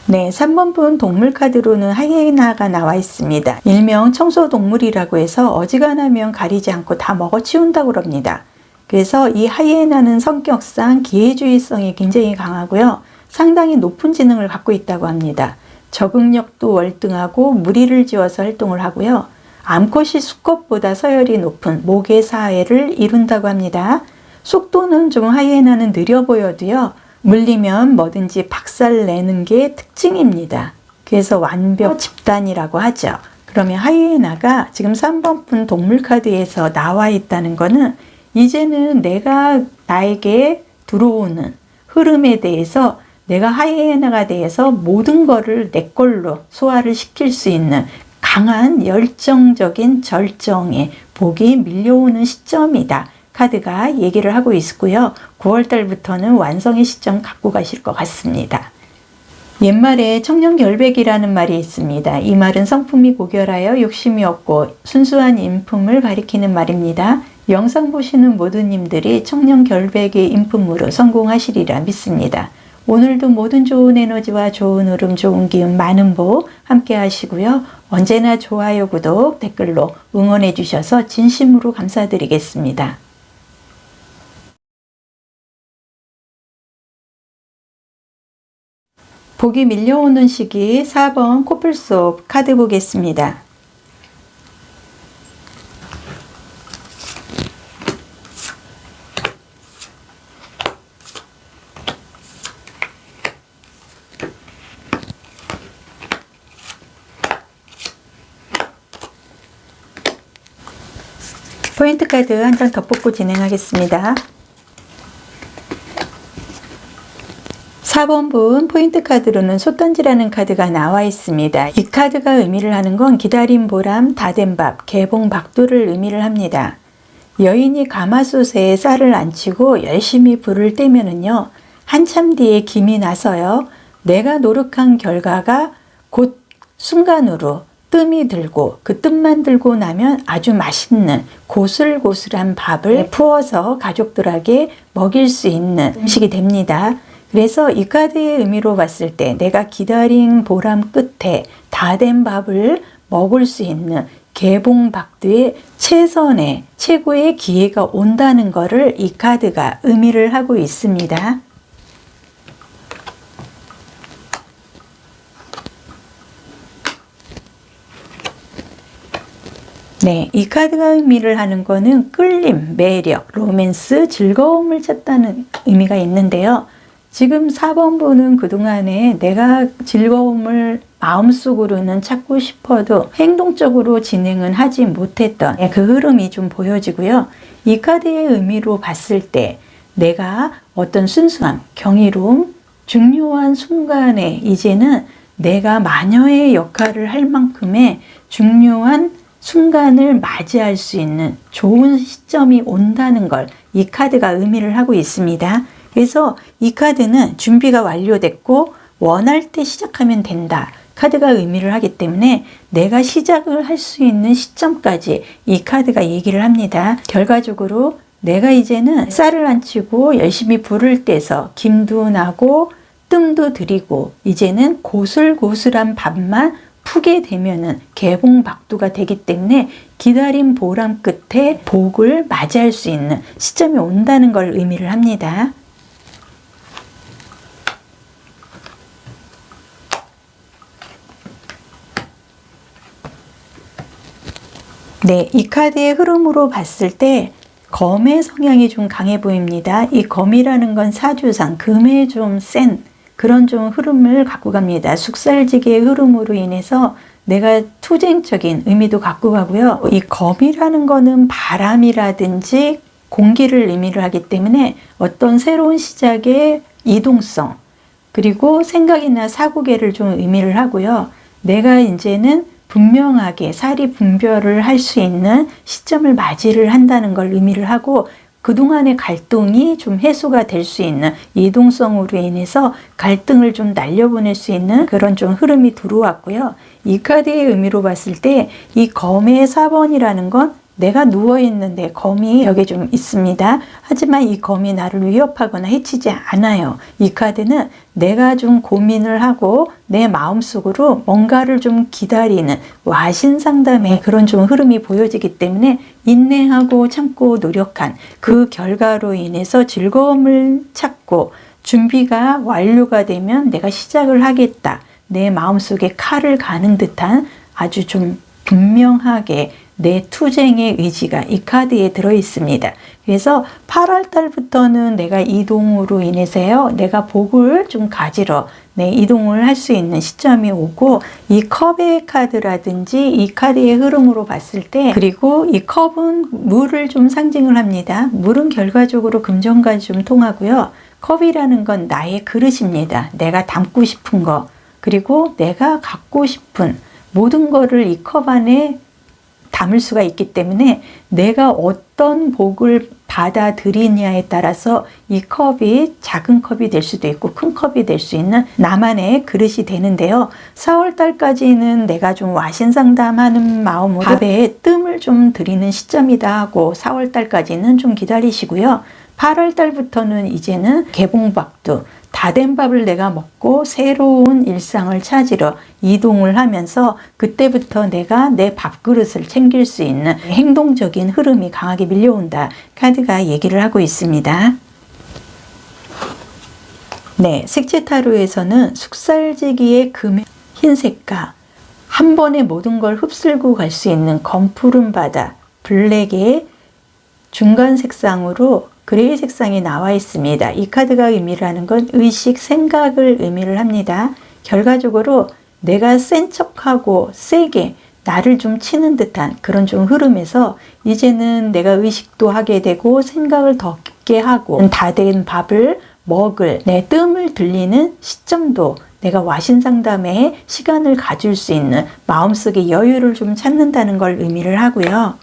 Speaker 1: 네, 3번 분 동물 카드로는 하이에나가 나와 있습니다. 일명 청소동물이라고 해서 어지간하면 가리지 않고 다 먹어치운다고 합니다. 그래서 이 하이에나는 성격상 기회주의성이 굉장히 강하고요. 상당히 높은 지능을 갖고 있다고 합니다. 적응력도 월등하고 무리를 지어서 활동을 하고요. 암컷이 수컷보다 서열이 높은 모계 사회를 이룬다고 합니다. 속도는 좀 하이에나는 느려 보여도요. 물리면 뭐든지 박살내는 게 특징입니다. 그래서 완벽 집단이라고 하죠. 그러면 하이에나가 지금 3번 분 동물 카드에서 나와 있다는 거는 이제는 내가 나에게 들어오는 흐름에 대해서 내가 하이에나가 대해서 모든 거를 내 걸로 소화를 시킬 수 있는 강한 열정적인 절정에 복이 밀려오는 시점이다. 카드가 얘기를 하고 있고요. 9월달부터는 완성의 시점 갖고 가실 것 같습니다. 옛말에 청년결백이라는 말이 있습니다. 이 말은 성품이 고결하여 욕심이 없고 순수한 인품을 가리키는 말입니다. 영상 보시는 모든 님들이 청년결백의 인품으로 성공하시리라 믿습니다. 오늘도 모든 좋은 에너지와 좋은 흐름, 좋은 기운, 많은 복 함께 하시고요. 언제나 좋아요, 구독, 댓글로 응원해 주셔서 진심으로 감사드리겠습니다. 복이 밀려오는 시기 4번 코뿔 속 카드 보겠습니다. 포인트 카드 한 장 더 뽑고 진행하겠습니다. 4번 분 포인트 카드로는 솥던지라는 카드가 나와 있습니다. 이 카드가 의미를 하는 건 기다린 보람, 다 된 밥, 개봉 박두를 의미를 합니다. 여인이 가마솥에 쌀을 안치고 열심히 불을 떼면은요, 한참 뒤에 김이 나서요, 내가 노력한 결과가 곧 순간으로 뜸이 들고 그 뜸만 들고 나면 아주 맛있는 고슬고슬한 밥을 푸어서 가족들에게 먹일 수 있는 음식이 됩니다. 그래서 이 카드의 의미로 봤을 때 내가 기다린 보람 끝에 다 된 밥을 먹을 수 있는 개봉박두의 최선의 최고의 기회가 온다는 것을 이 카드가 의미를 하고 있습니다. 네, 이 카드가 의미를 하는 거는 끌림, 매력, 로맨스, 즐거움을 찾다는 의미가 있는데요. 지금 4번 분은 그동안에 내가 즐거움을 마음속으로는 찾고 싶어도 행동적으로 진행은 하지 못했던 그 흐름이 좀 보여지고요. 이 카드의 의미로 봤을 때 내가 어떤 순수함, 경이로움, 중요한 순간에 이제는 내가 마녀의 역할을 할 만큼의 중요한 순간을 맞이할 수 있는 좋은 시점이 온다는 걸 이 카드가 의미를 하고 있습니다. 그래서 이 카드는 준비가 완료됐고 원할 때 시작하면 된다. 카드가 의미를 하기 때문에 내가 시작을 할 수 있는 시점까지 이 카드가 얘기를 합니다. 결과적으로 내가 이제는 쌀을 안치고 열심히 불을 떼서 김도 나고 뜸도 들이고 이제는 고슬고슬한 밥만 푸게 되면은 개봉박두가 되기 때문에 기다린 보람 끝에 복을 맞이할 수 있는 시점이 온다는 걸 의미를 합니다. 네, 이 카드의 흐름으로 봤을 때 검의 성향이 좀 강해 보입니다. 이 검이라는 건 사주상, 금에 좀 센 그런 좀 흐름을 갖고 갑니다. 숙살지기의 흐름으로 인해서 내가 투쟁적인 의미도 갖고 가고요. 이 검이라는 거는 바람이라든지 공기를 의미를 하기 때문에 어떤 새로운 시작의 이동성 그리고 생각이나 사고계를 좀 의미를 하고요. 내가 이제는 분명하게 사리 분별을 할 수 있는 시점을 맞이를 한다는 걸 의미를 하고 그동안의 갈등이 좀 해소가 될 수 있는 이동성으로 인해서 갈등을 좀 날려보낼 수 있는 그런 좀 흐름이 들어왔고요. 이 카드의 의미로 봤을 때 이 검의 4번이라는 건 내가 누워있는데 검이 여기 좀 있습니다. 하지만 이 검이 나를 위협하거나 해치지 않아요. 이 카드는 내가 좀 고민을 하고 내 마음속으로 뭔가를 좀 기다리는 와신상담의 그런 좀 흐름이 보여지기 때문에 인내하고 참고 노력한 그 결과로 인해서 즐거움을 찾고 준비가 완료가 되면 내가 시작을 하겠다. 내 마음속에 칼을 가는 듯한 아주 좀 분명하게 내 투쟁의 의지가 이 카드에 들어 있습니다. 그래서 8월 달부터는 내가 이동으로 인해서요, 내가 복을 좀 가지러 이동을 할 수 있는 시점이 오고, 이 컵의 카드라든지 이 카드의 흐름으로 봤을 때, 그리고 이 컵은 물을 좀 상징을 합니다. 물은 결과적으로 금전과 좀 통하고요. 컵이라는 건 나의 그릇입니다. 내가 담고 싶은 거, 그리고 내가 갖고 싶은 모든 거를 이 컵 안에 담을 수가 있기 때문에 내가 어떤 복을 받아들이냐에 따라서 이 컵이 작은 컵이 될 수도 있고 큰 컵이 될 수 있는 나만의 그릇이 되는데요. 4월 달까지는 내가 좀 와신상담하는 마음으로 밥에 뜸을 좀 들이는 시점이다 하고 4월 달까지는 좀 기다리시고요. 8월 달부터는 이제는 개봉박두, 다 된 밥을 내가 먹고 새로운 일상을 찾으러 이동을 하면서 그때부터 내가 내 밥그릇을 챙길 수 있는 행동적인 흐름이 강하게 밀려온다. 카드가 얘기를 하고 있습니다. 네, 색채타로에서는 숙살지기의 금의 흰색과 한 번에 모든 걸 흡수고 갈 수 있는 검푸른 바다, 블랙의 중간 색상으로 그레이 색상이 나와 있습니다. 이 카드가 의미를 하는 건 의식, 생각을 의미를 합니다. 결과적으로 내가 센 척하고 세게 나를 좀 치는 듯한 그런 좀 흐름에서 이제는 내가 의식도 하게 되고 생각을 더 깊게 하고 다 된 밥을 먹을 내 뜸을 들리는 시점도 내가 와신상담에 시간을 가질 수 있는 마음속의 여유를 좀 찾는다는 걸 의미를 하고요.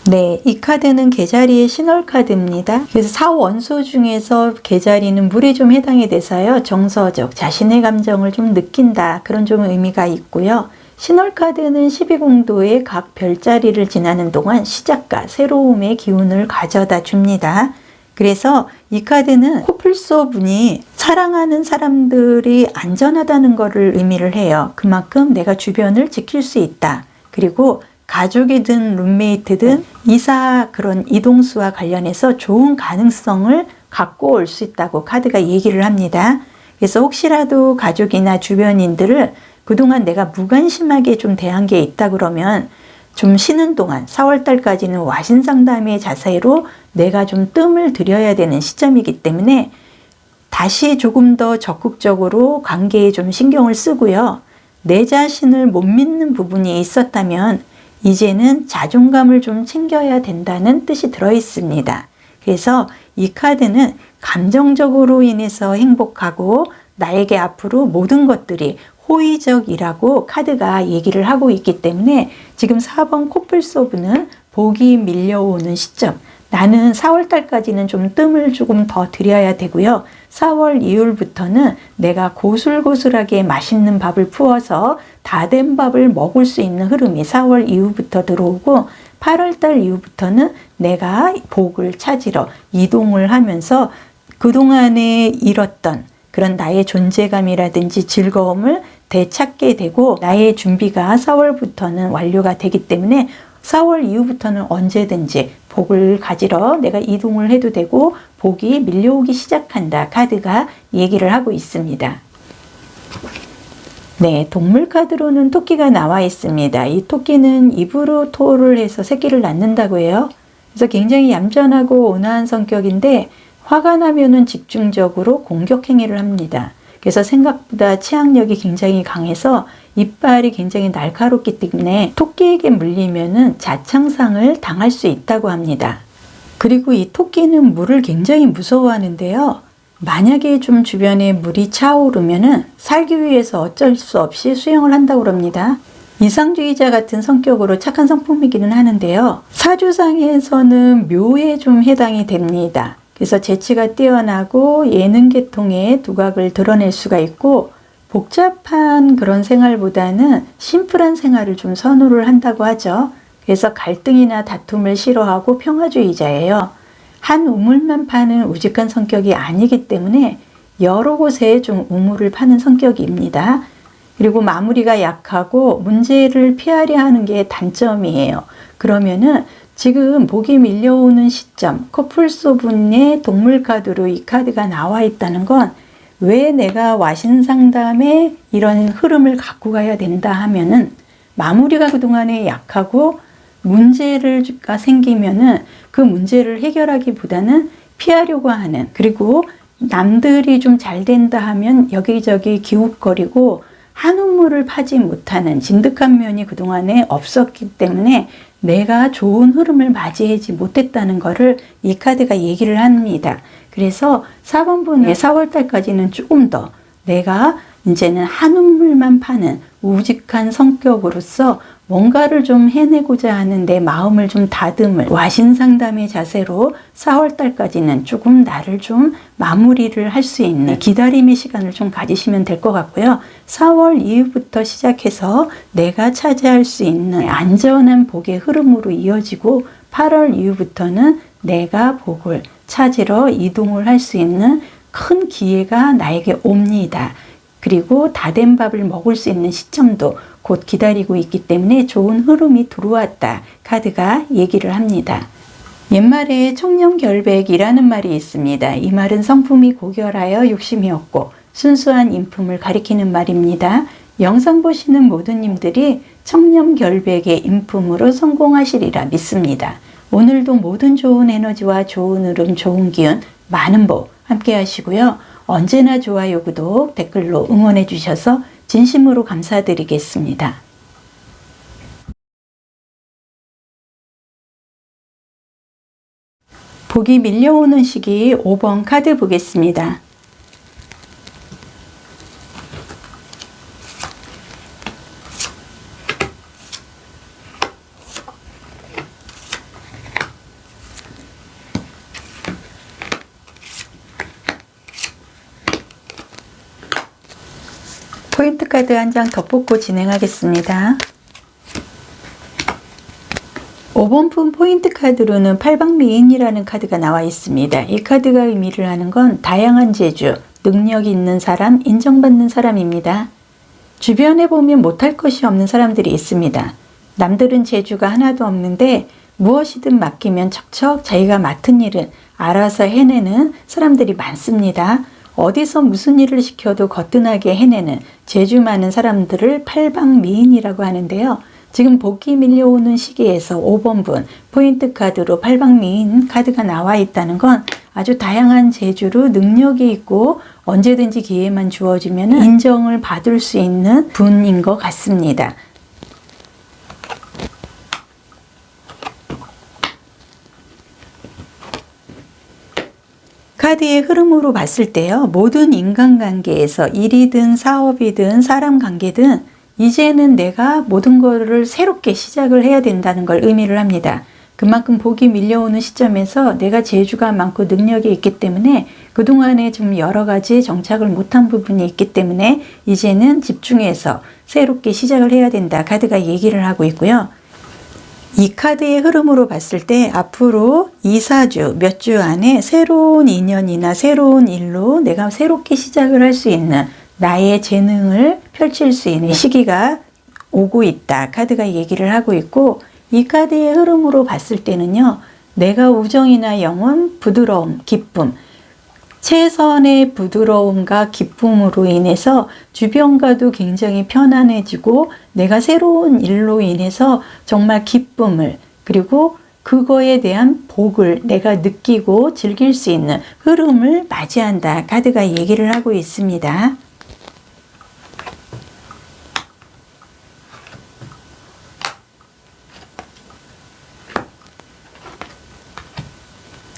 Speaker 1: 네, 이 카드는 개자리의 신월 카드입니다. 그래서 사원소 중에서 개자리는 물에 좀 해당이 돼서요. 정서적, 자신의 감정을 좀 느낀다. 그런 좀 의미가 있고요. 신월 카드는 12공도의 각 별자리를 지나는 동안 시작과 새로움의 기운을 가져다 줍니다. 그래서 이 카드는 코뿔소 분이 사랑하는 사람들이 안전하다는 것을 의미를 해요. 그만큼 내가 주변을 지킬 수 있다. 그리고 가족이든 룸메이트든 이사 그런 이동수와 관련해서 좋은 가능성을 갖고 올 수 있다고 카드가 얘기를 합니다. 그래서 혹시라도 가족이나 주변인들을 그동안 내가 무관심하게 좀 대한 게 있다 그러면 좀 쉬는 동안 4월 달까지는 와신상담의 자세로 내가 좀 뜸을 들여야 되는 시점이기 때문에 다시 조금 더 적극적으로 관계에 좀 신경을 쓰고요. 내 자신을 못 믿는 부분이 있었다면 이제는 자존감을 좀 챙겨야 된다는 뜻이 들어 있습니다. 그래서 이 카드는 감정적으로 인해서 행복하고 나에게 앞으로 모든 것들이 호의적이라고 카드가 얘기를 하고 있기 때문에 지금 4번 코뿔소분은 복이 밀려오는 시점, 나는 4월 달까지는 좀 뜸을 조금 더 들여야 되고요. 4월 이후부터는 내가 고슬고슬하게 맛있는 밥을 부어서 다 된 밥을 먹을 수 있는 흐름이 4월 이후부터 들어오고 8월 달 이후부터는 내가 복을 찾으러 이동을 하면서 그동안에 잃었던 그런 나의 존재감이라든지 즐거움을 되찾게 되고 나의 준비가 4월부터는 완료가 되기 때문에 4월 이후부터는 언제든지 복을 가지러 내가 이동을 해도 되고 복이 밀려오기 시작한다. 카드가 얘기를 하고 있습니다. 네, 동물 카드로는 토끼가 나와 있습니다. 이 토끼는 입으로 토를 해서 새끼를 낳는다고 해요. 그래서 굉장히 얌전하고 온화한 성격인데 화가 나면은 집중적으로 공격 행위를 합니다. 그래서 생각보다 치악력이 굉장히 강해서 이빨이 굉장히 날카롭기 때문에 토끼에게 물리면은 자창상을 당할 수 있다고 합니다. 그리고 이 토끼는 물을 굉장히 무서워하는데요. 만약에 좀 주변에 물이 차오르면은 살기 위해서 어쩔 수 없이 수영을 한다고 합니다. 이상주의자 같은 성격으로 착한 성품이기는 하는데요. 사주상에서는 묘에 좀 해당이 됩니다. 그래서 재치가 뛰어나고 예능 계통의 두각을 드러낼 수가 있고 복잡한 그런 생활보다는 심플한 생활을 좀 선호를 한다고 하죠. 그래서 갈등이나 다툼을 싫어하고 평화주의자예요. 한 우물만 파는 우직한 성격이 아니기 때문에 여러 곳에 좀 우물을 파는 성격입니다. 그리고 마무리가 약하고 문제를 피하려 하는 게 단점이에요. 그러면은 지금 복이 밀려오는 시점, 코뿔소 분의 동물 카드로 이 카드가 나와 있다는 건 왜 내가 와신상담에 이런 흐름을 갖고 가야 된다 하면은 마무리가 그동안에 약하고 문제가 생기면은 그 문제를 해결하기보다는 피하려고 하는, 그리고 남들이 좀 잘 된다 하면 여기저기 기웃거리고 한우물을 파지 못하는 진득한 면이 그동안에 없었기 때문에 내가 좋은 흐름을 맞이하지 못했다는 것을 이 카드가 얘기를 합니다. 그래서 4번분의 4월달까지는 조금 더 내가 이제는 한우물만 파는 우직한 성격으로서 뭔가를 좀 해내고자 하는 내 마음을 좀 다듬을 와신상담의 자세로 4월달까지는 조금 나를 좀 마무리를 할 수 있는 기다림의 시간을 좀 가지시면 될 것 같고요. 4월 이후부터 시작해서 내가 차지할 수 있는 안전한 복의 흐름으로 이어지고 8월 이후부터는 내가 복을 찾으러 이동을 할 수 있는 큰 기회가 나에게 옵니다. 그리고 다 된 밥을 먹을 수 있는 시점도 곧 기다리고 있기 때문에 좋은 흐름이 들어왔다. 카드가 얘기를 합니다. 옛말에 청렴결백이라는 말이 있습니다. 이 말은 성품이 고결하여 욕심이 없고 순수한 인품을 가리키는 말입니다. 영상 보시는 모든 님들이 청렴결백의 인품으로 성공하시리라 믿습니다. 오늘도 모든 좋은 에너지와 좋은 흐름, 좋은 기운, 많은 복 함께 하시고요. 언제나 좋아요, 구독, 댓글로 응원해 주셔서 진심으로 감사드리겠습니다. 복이 밀려오는 시기 5번 카드 보겠습니다. 포인트 카드 한 장 더 뽑고 진행하겠습니다. 5번 품 포인트 카드로는 팔방미인이라는 카드가 나와 있습니다. 이 카드가 의미를 하는 건 다양한 재주, 능력이 있는 사람, 인정받는 사람입니다. 주변에 보면 못할 것이 없는 사람들이 있습니다. 남들은 재주가 하나도 없는데 무엇이든 맡기면 척척 자기가 맡은 일은 알아서 해내는 사람들이 많습니다. 어디서 무슨 일을 시켜도 거뜬하게 해내는 재주 많은 사람들을 팔방미인이라고 하는데요. 지금 복이 밀려오는 시기에서 5번 분 포인트 카드로 팔방미인 카드가 나와 있다는 건 아주 다양한 재주로 능력이 있고 언제든지 기회만 주어지면 인정을 받을 수 있는 분인 것 같습니다. 카드의 흐름으로 봤을 때요. 모든 인간관계에서 일이든 사업이든 사람 관계든 이제는 내가 모든 것을 새롭게 시작을 해야 된다는 걸 의미를 합니다. 그만큼 복이 밀려오는 시점에서 내가 재주가 많고 능력이 있기 때문에 그동안에 좀 여러 가지 정착을 못한 부분이 있기 때문에 이제는 집중해서 새롭게 시작을 해야 된다. 카드가 얘기를 하고 있고요. 이 카드의 흐름으로 봤을 때 앞으로 2, 4주 몇 주 안에 새로운 인연이나 새로운 일로 내가 새롭게 시작을 할 수 있는 나의 재능을 펼칠 수 있는 시기가 오고 있다. 카드가 얘기를 하고 있고 이 카드의 흐름으로 봤을 때는요. 내가 우정이나 영혼, 부드러움, 기쁨, 최선의 부드러움과 기쁨으로 인해서 주변과도 굉장히 편안해지고 내가 새로운 일로 인해서 정말 기쁨을 그리고 그거에 대한 복을 내가 느끼고 즐길 수 있는 흐름을 맞이한다. 카드가 얘기를 하고 있습니다.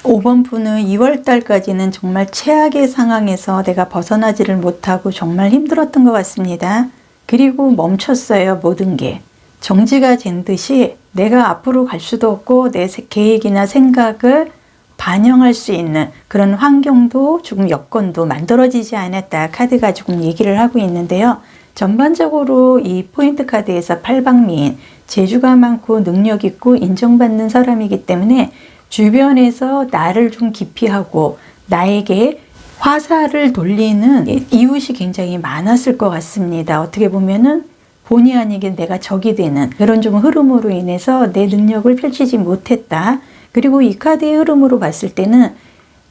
Speaker 1: 5번 분은 2월달까지는 정말 최악의 상황에서 내가 벗어나지를 못하고 정말 힘들었던 것 같습니다. 그리고 멈췄어요. 모든 게. 정지가 된 듯이 내가 앞으로 갈 수도 없고 내 계획이나 생각을 반영할 수 있는 그런 환경도 조금 여건도 만들어지지 않았다. 카드가 조금 얘기를 하고 있는데요. 전반적으로 이 포인트 카드에서 팔방미인, 재주가 많고 능력 있고 인정받는 사람이기 때문에 주변에서 나를 좀 기피하고 나에게 화살을 돌리는 이웃이 굉장히 많았을 것 같습니다. 어떻게 보면은 본의 아니게 내가 적이 되는 그런 좀 흐름으로 인해서 내 능력을 펼치지 못했다. 그리고 이 카드의 흐름으로 봤을 때는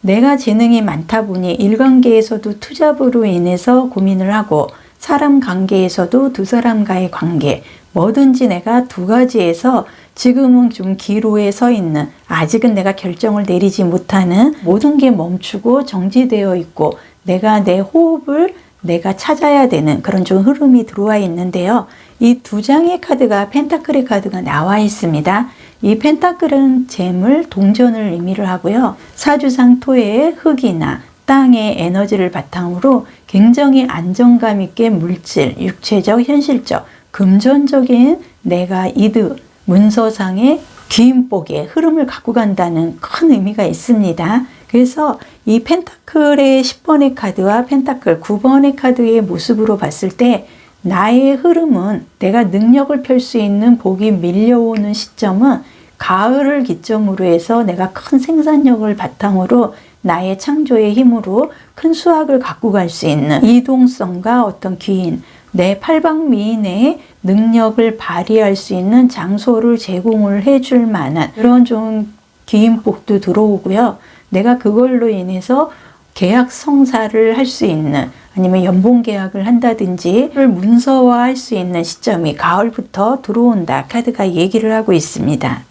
Speaker 1: 내가 재능이 많다 보니 일관계에서도 투잡으로 인해서 고민을 하고 사람 관계에서도 두 사람과의 관계, 뭐든지 내가 두 가지에서 지금은 좀 기로에 서 있는, 아직은 내가 결정을 내리지 못하는, 모든 게 멈추고 정지되어 있고 내가 내 호흡을 내가 찾아야 되는 그런 좀 흐름이 들어와 있는데요. 이 두 장의 카드가 펜타클의 카드가 나와 있습니다. 이 펜타클은 재물, 동전을 의미를 하고요. 사주상 토의 흙이나 땅의 에너지를 바탕으로 굉장히 안정감 있게 물질, 육체적, 현실적, 금전적인 내가 이득, 문서상의 귀인복의 흐름을 갖고 간다는 큰 의미가 있습니다. 그래서 이 펜타클의 10번의 카드와 펜타클 9번의 카드의 모습으로 봤을 때 나의 흐름은, 내가 능력을 펼 수 있는 복이 밀려오는 시점은 가을을 기점으로 해서 내가 큰 생산력을 바탕으로 나의 창조의 힘으로 큰 수확을 갖고 갈 수 있는 이동성과 어떤 귀인, 내 팔방미인의 능력을 발휘할 수 있는 장소를 제공을 해줄 만한 그런 좀 귀인복도 들어오고요. 내가 그걸로 인해서 계약 성사를 할 수 있는, 아니면 연봉 계약을 한다든지 문서화할 수 있는 시점이 가을부터 들어온다 카드가 얘기를 하고 있습니다.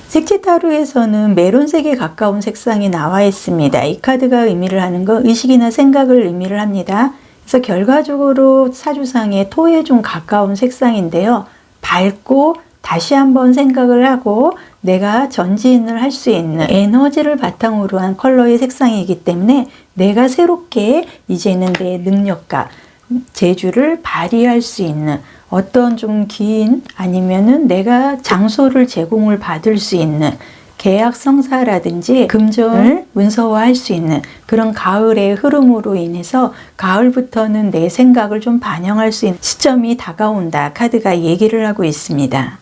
Speaker 1: 색지타로에서는 메론색에 가까운 색상이 나와 있습니다. 이 카드가 의미를 하는 건 의식이나 생각을 의미를 합니다. 그래서 결과적으로 사주상의 토에 좀 가까운 색상인데요. 밝고 다시 한번 생각을 하고 내가 전진을 할 수 있는 에너지를 바탕으로 한 컬러의 색상이기 때문에 내가 새롭게 이제는 내 능력과 재주를 발휘할 수 있는 어떤 좀 긴, 아니면은 내가 장소를 제공을 받을 수 있는 계약 성사라든지 금전을 문서화할 수 있는 그런 가을의 흐름으로 인해서 가을부터는 내 생각을 좀 반영할 수 있는 시점이 다가온다 카드가 얘기를 하고 있습니다.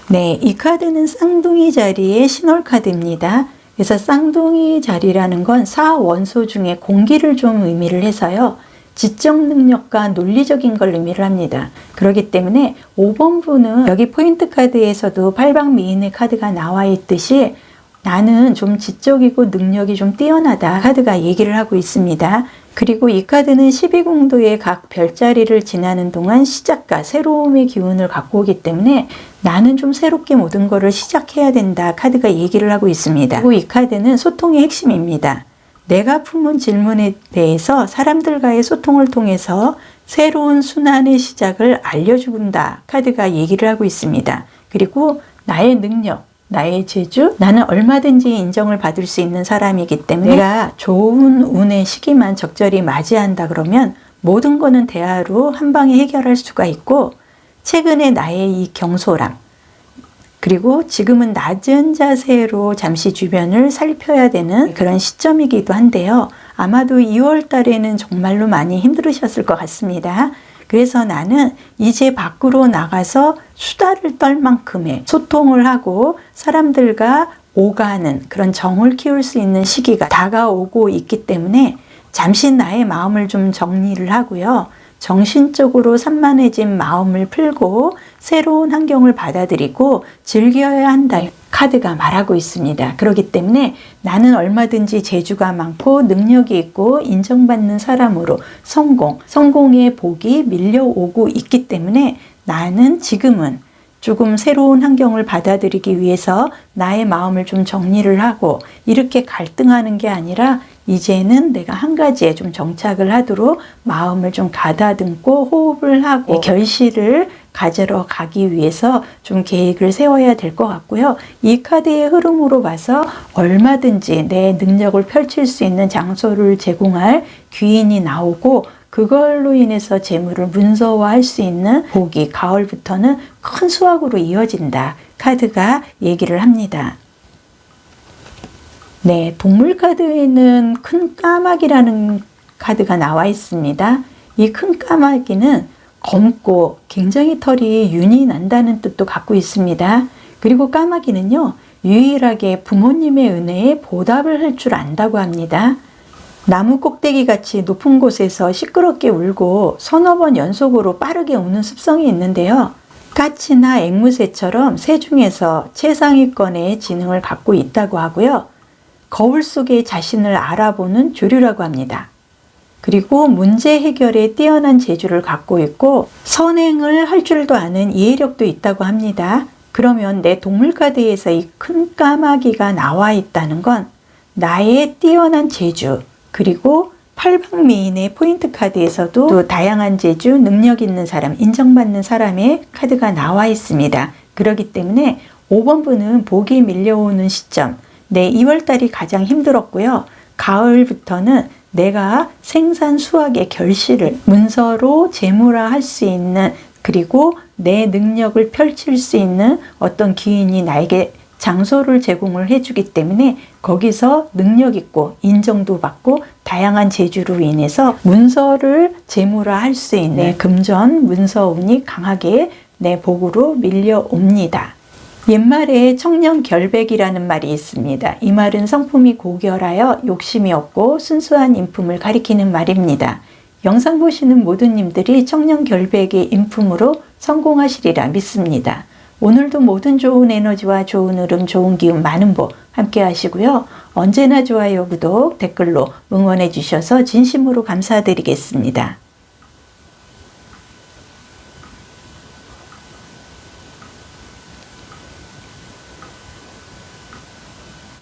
Speaker 1: 네, 이 카드는 쌍둥이 자리의 신월 카드입니다. 그래서 쌍둥이 자리라는 건 사원소 중에 공기를 좀 의미를 해서요. 지적 능력과 논리적인 걸 의미를 합니다. 그렇기 때문에 5번 분은 여기 포인트 카드에서도 팔방미인의 카드가 나와 있듯이 나는 좀 지적이고 능력이 좀 뛰어나다 카드가 얘기를 하고 있습니다. 그리고 이 카드는 12궁도의 각 별자리를 지나는 동안 시작과 새로움의 기운을 갖고 오기 때문에 나는 좀 새롭게 모든 것을 시작해야 된다 카드가 얘기를 하고 있습니다. 그리고 이 카드는 소통의 핵심입니다. 내가 품은 질문에 대해서 사람들과의 소통을 통해서 새로운 순환의 시작을 알려준다 카드가 얘기를 하고 있습니다. 그리고 나의 능력, 나의 재주, 나는 얼마든지 인정을 받을 수 있는 사람이기 때문에 내가 좋은 운의 시기만 적절히 맞이한다 그러면 모든 거는 대화로 한 방에 해결할 수가 있고, 최근에 나의 이 경솔함, 그리고 지금은 낮은 자세로 잠시 주변을 살펴야 되는 그런 시점이기도 한데요. 아마도 2월 달에는 정말로 많이 힘들으셨을 것 같습니다. 그래서 나는 이제 밖으로 나가서 수다를 떨 만큼의 소통을 하고 사람들과 오가는 그런 정을 키울 수 있는 시기가 다가오고 있기 때문에 잠시 나의 마음을 좀 정리를 하고요. 정신적으로 산만해진 마음을 풀고 새로운 환경을 받아들이고 즐겨야 한다 카드가 말하고 있습니다. 그렇기 때문에 나는 얼마든지 재주가 많고 능력이 있고 인정받는 사람으로 성공의 복이 밀려오고 있기 때문에 나는 지금은 조금 새로운 환경을 받아들이기 위해서 나의 마음을 좀 정리를 하고 이렇게 갈등하는 게 아니라 이제는 내가 한 가지에 좀 정착을 하도록 마음을 좀 가다듬고 호흡을 하고 결실을 가지러 가기 위해서 좀 계획을 세워야 될 것 같고요. 이 카드의 흐름으로 봐서 얼마든지 내 능력을 펼칠 수 있는 장소를 제공할 귀인이 나오고 그걸로 인해서 재물을 문서화할 수 있는 복이 가을부터는 큰 수확으로 이어진다 카드가 얘기를 합니다. 네, 동물 카드에는 큰 까마귀라는 카드가 나와 있습니다. 이 큰 까마귀는 검고 굉장히 털이 윤이 난다는 뜻도 갖고 있습니다. 그리고 까마귀는요, 유일하게 부모님의 은혜에 보답을 할 줄 안다고 합니다. 나무 꼭대기 같이 높은 곳에서 시끄럽게 울고 서너 번 연속으로 빠르게 우는 습성이 있는데요. 까치나 앵무새처럼 새 중에서 최상위권의 지능을 갖고 있다고 하고요. 거울 속의 자신을 알아보는 조류라고 합니다. 그리고 문제 해결에 뛰어난 재주를 갖고 있고 선행을 할 줄도 아는 이해력도 있다고 합니다. 그러면 내 동물 카드에서 이 큰 까마귀가 나와 있다는 건 나의 뛰어난 재주, 그리고 팔방미인의 포인트 카드에서도 또 다양한 재주, 능력 있는 사람, 인정받는 사람의 카드가 나와 있습니다. 그렇기 때문에 5번 분은 복이 밀려오는 시점, 내 2월달이 가장 힘들었고요. 가을부터는 내가 생산 수확의 결실을 문서로 재물화할 수 있는, 그리고 내 능력을 펼칠 수 있는 어떤 기인이 나에게 장소를 제공을 해주기 때문에 거기서 능력 있고 인정도 받고 다양한 재주로 인해서 문서를 재물화할 수 있는 금전 문서운이 강하게 내 복으로 밀려옵니다. 옛말에 청렴결백이라는 말이 있습니다. 이 말은 성품이 고결하여 욕심이 없고 순수한 인품을 가리키는 말입니다. 영상 보시는 모든 님들이 청렴결백의 인품으로 성공하시리라 믿습니다. 오늘도 모든 좋은 에너지와 좋은 흐름, 좋은 기운, 많은 복 함께 하시고요. 언제나 좋아요, 구독, 댓글로 응원해 주셔서 진심으로 감사드리겠습니다.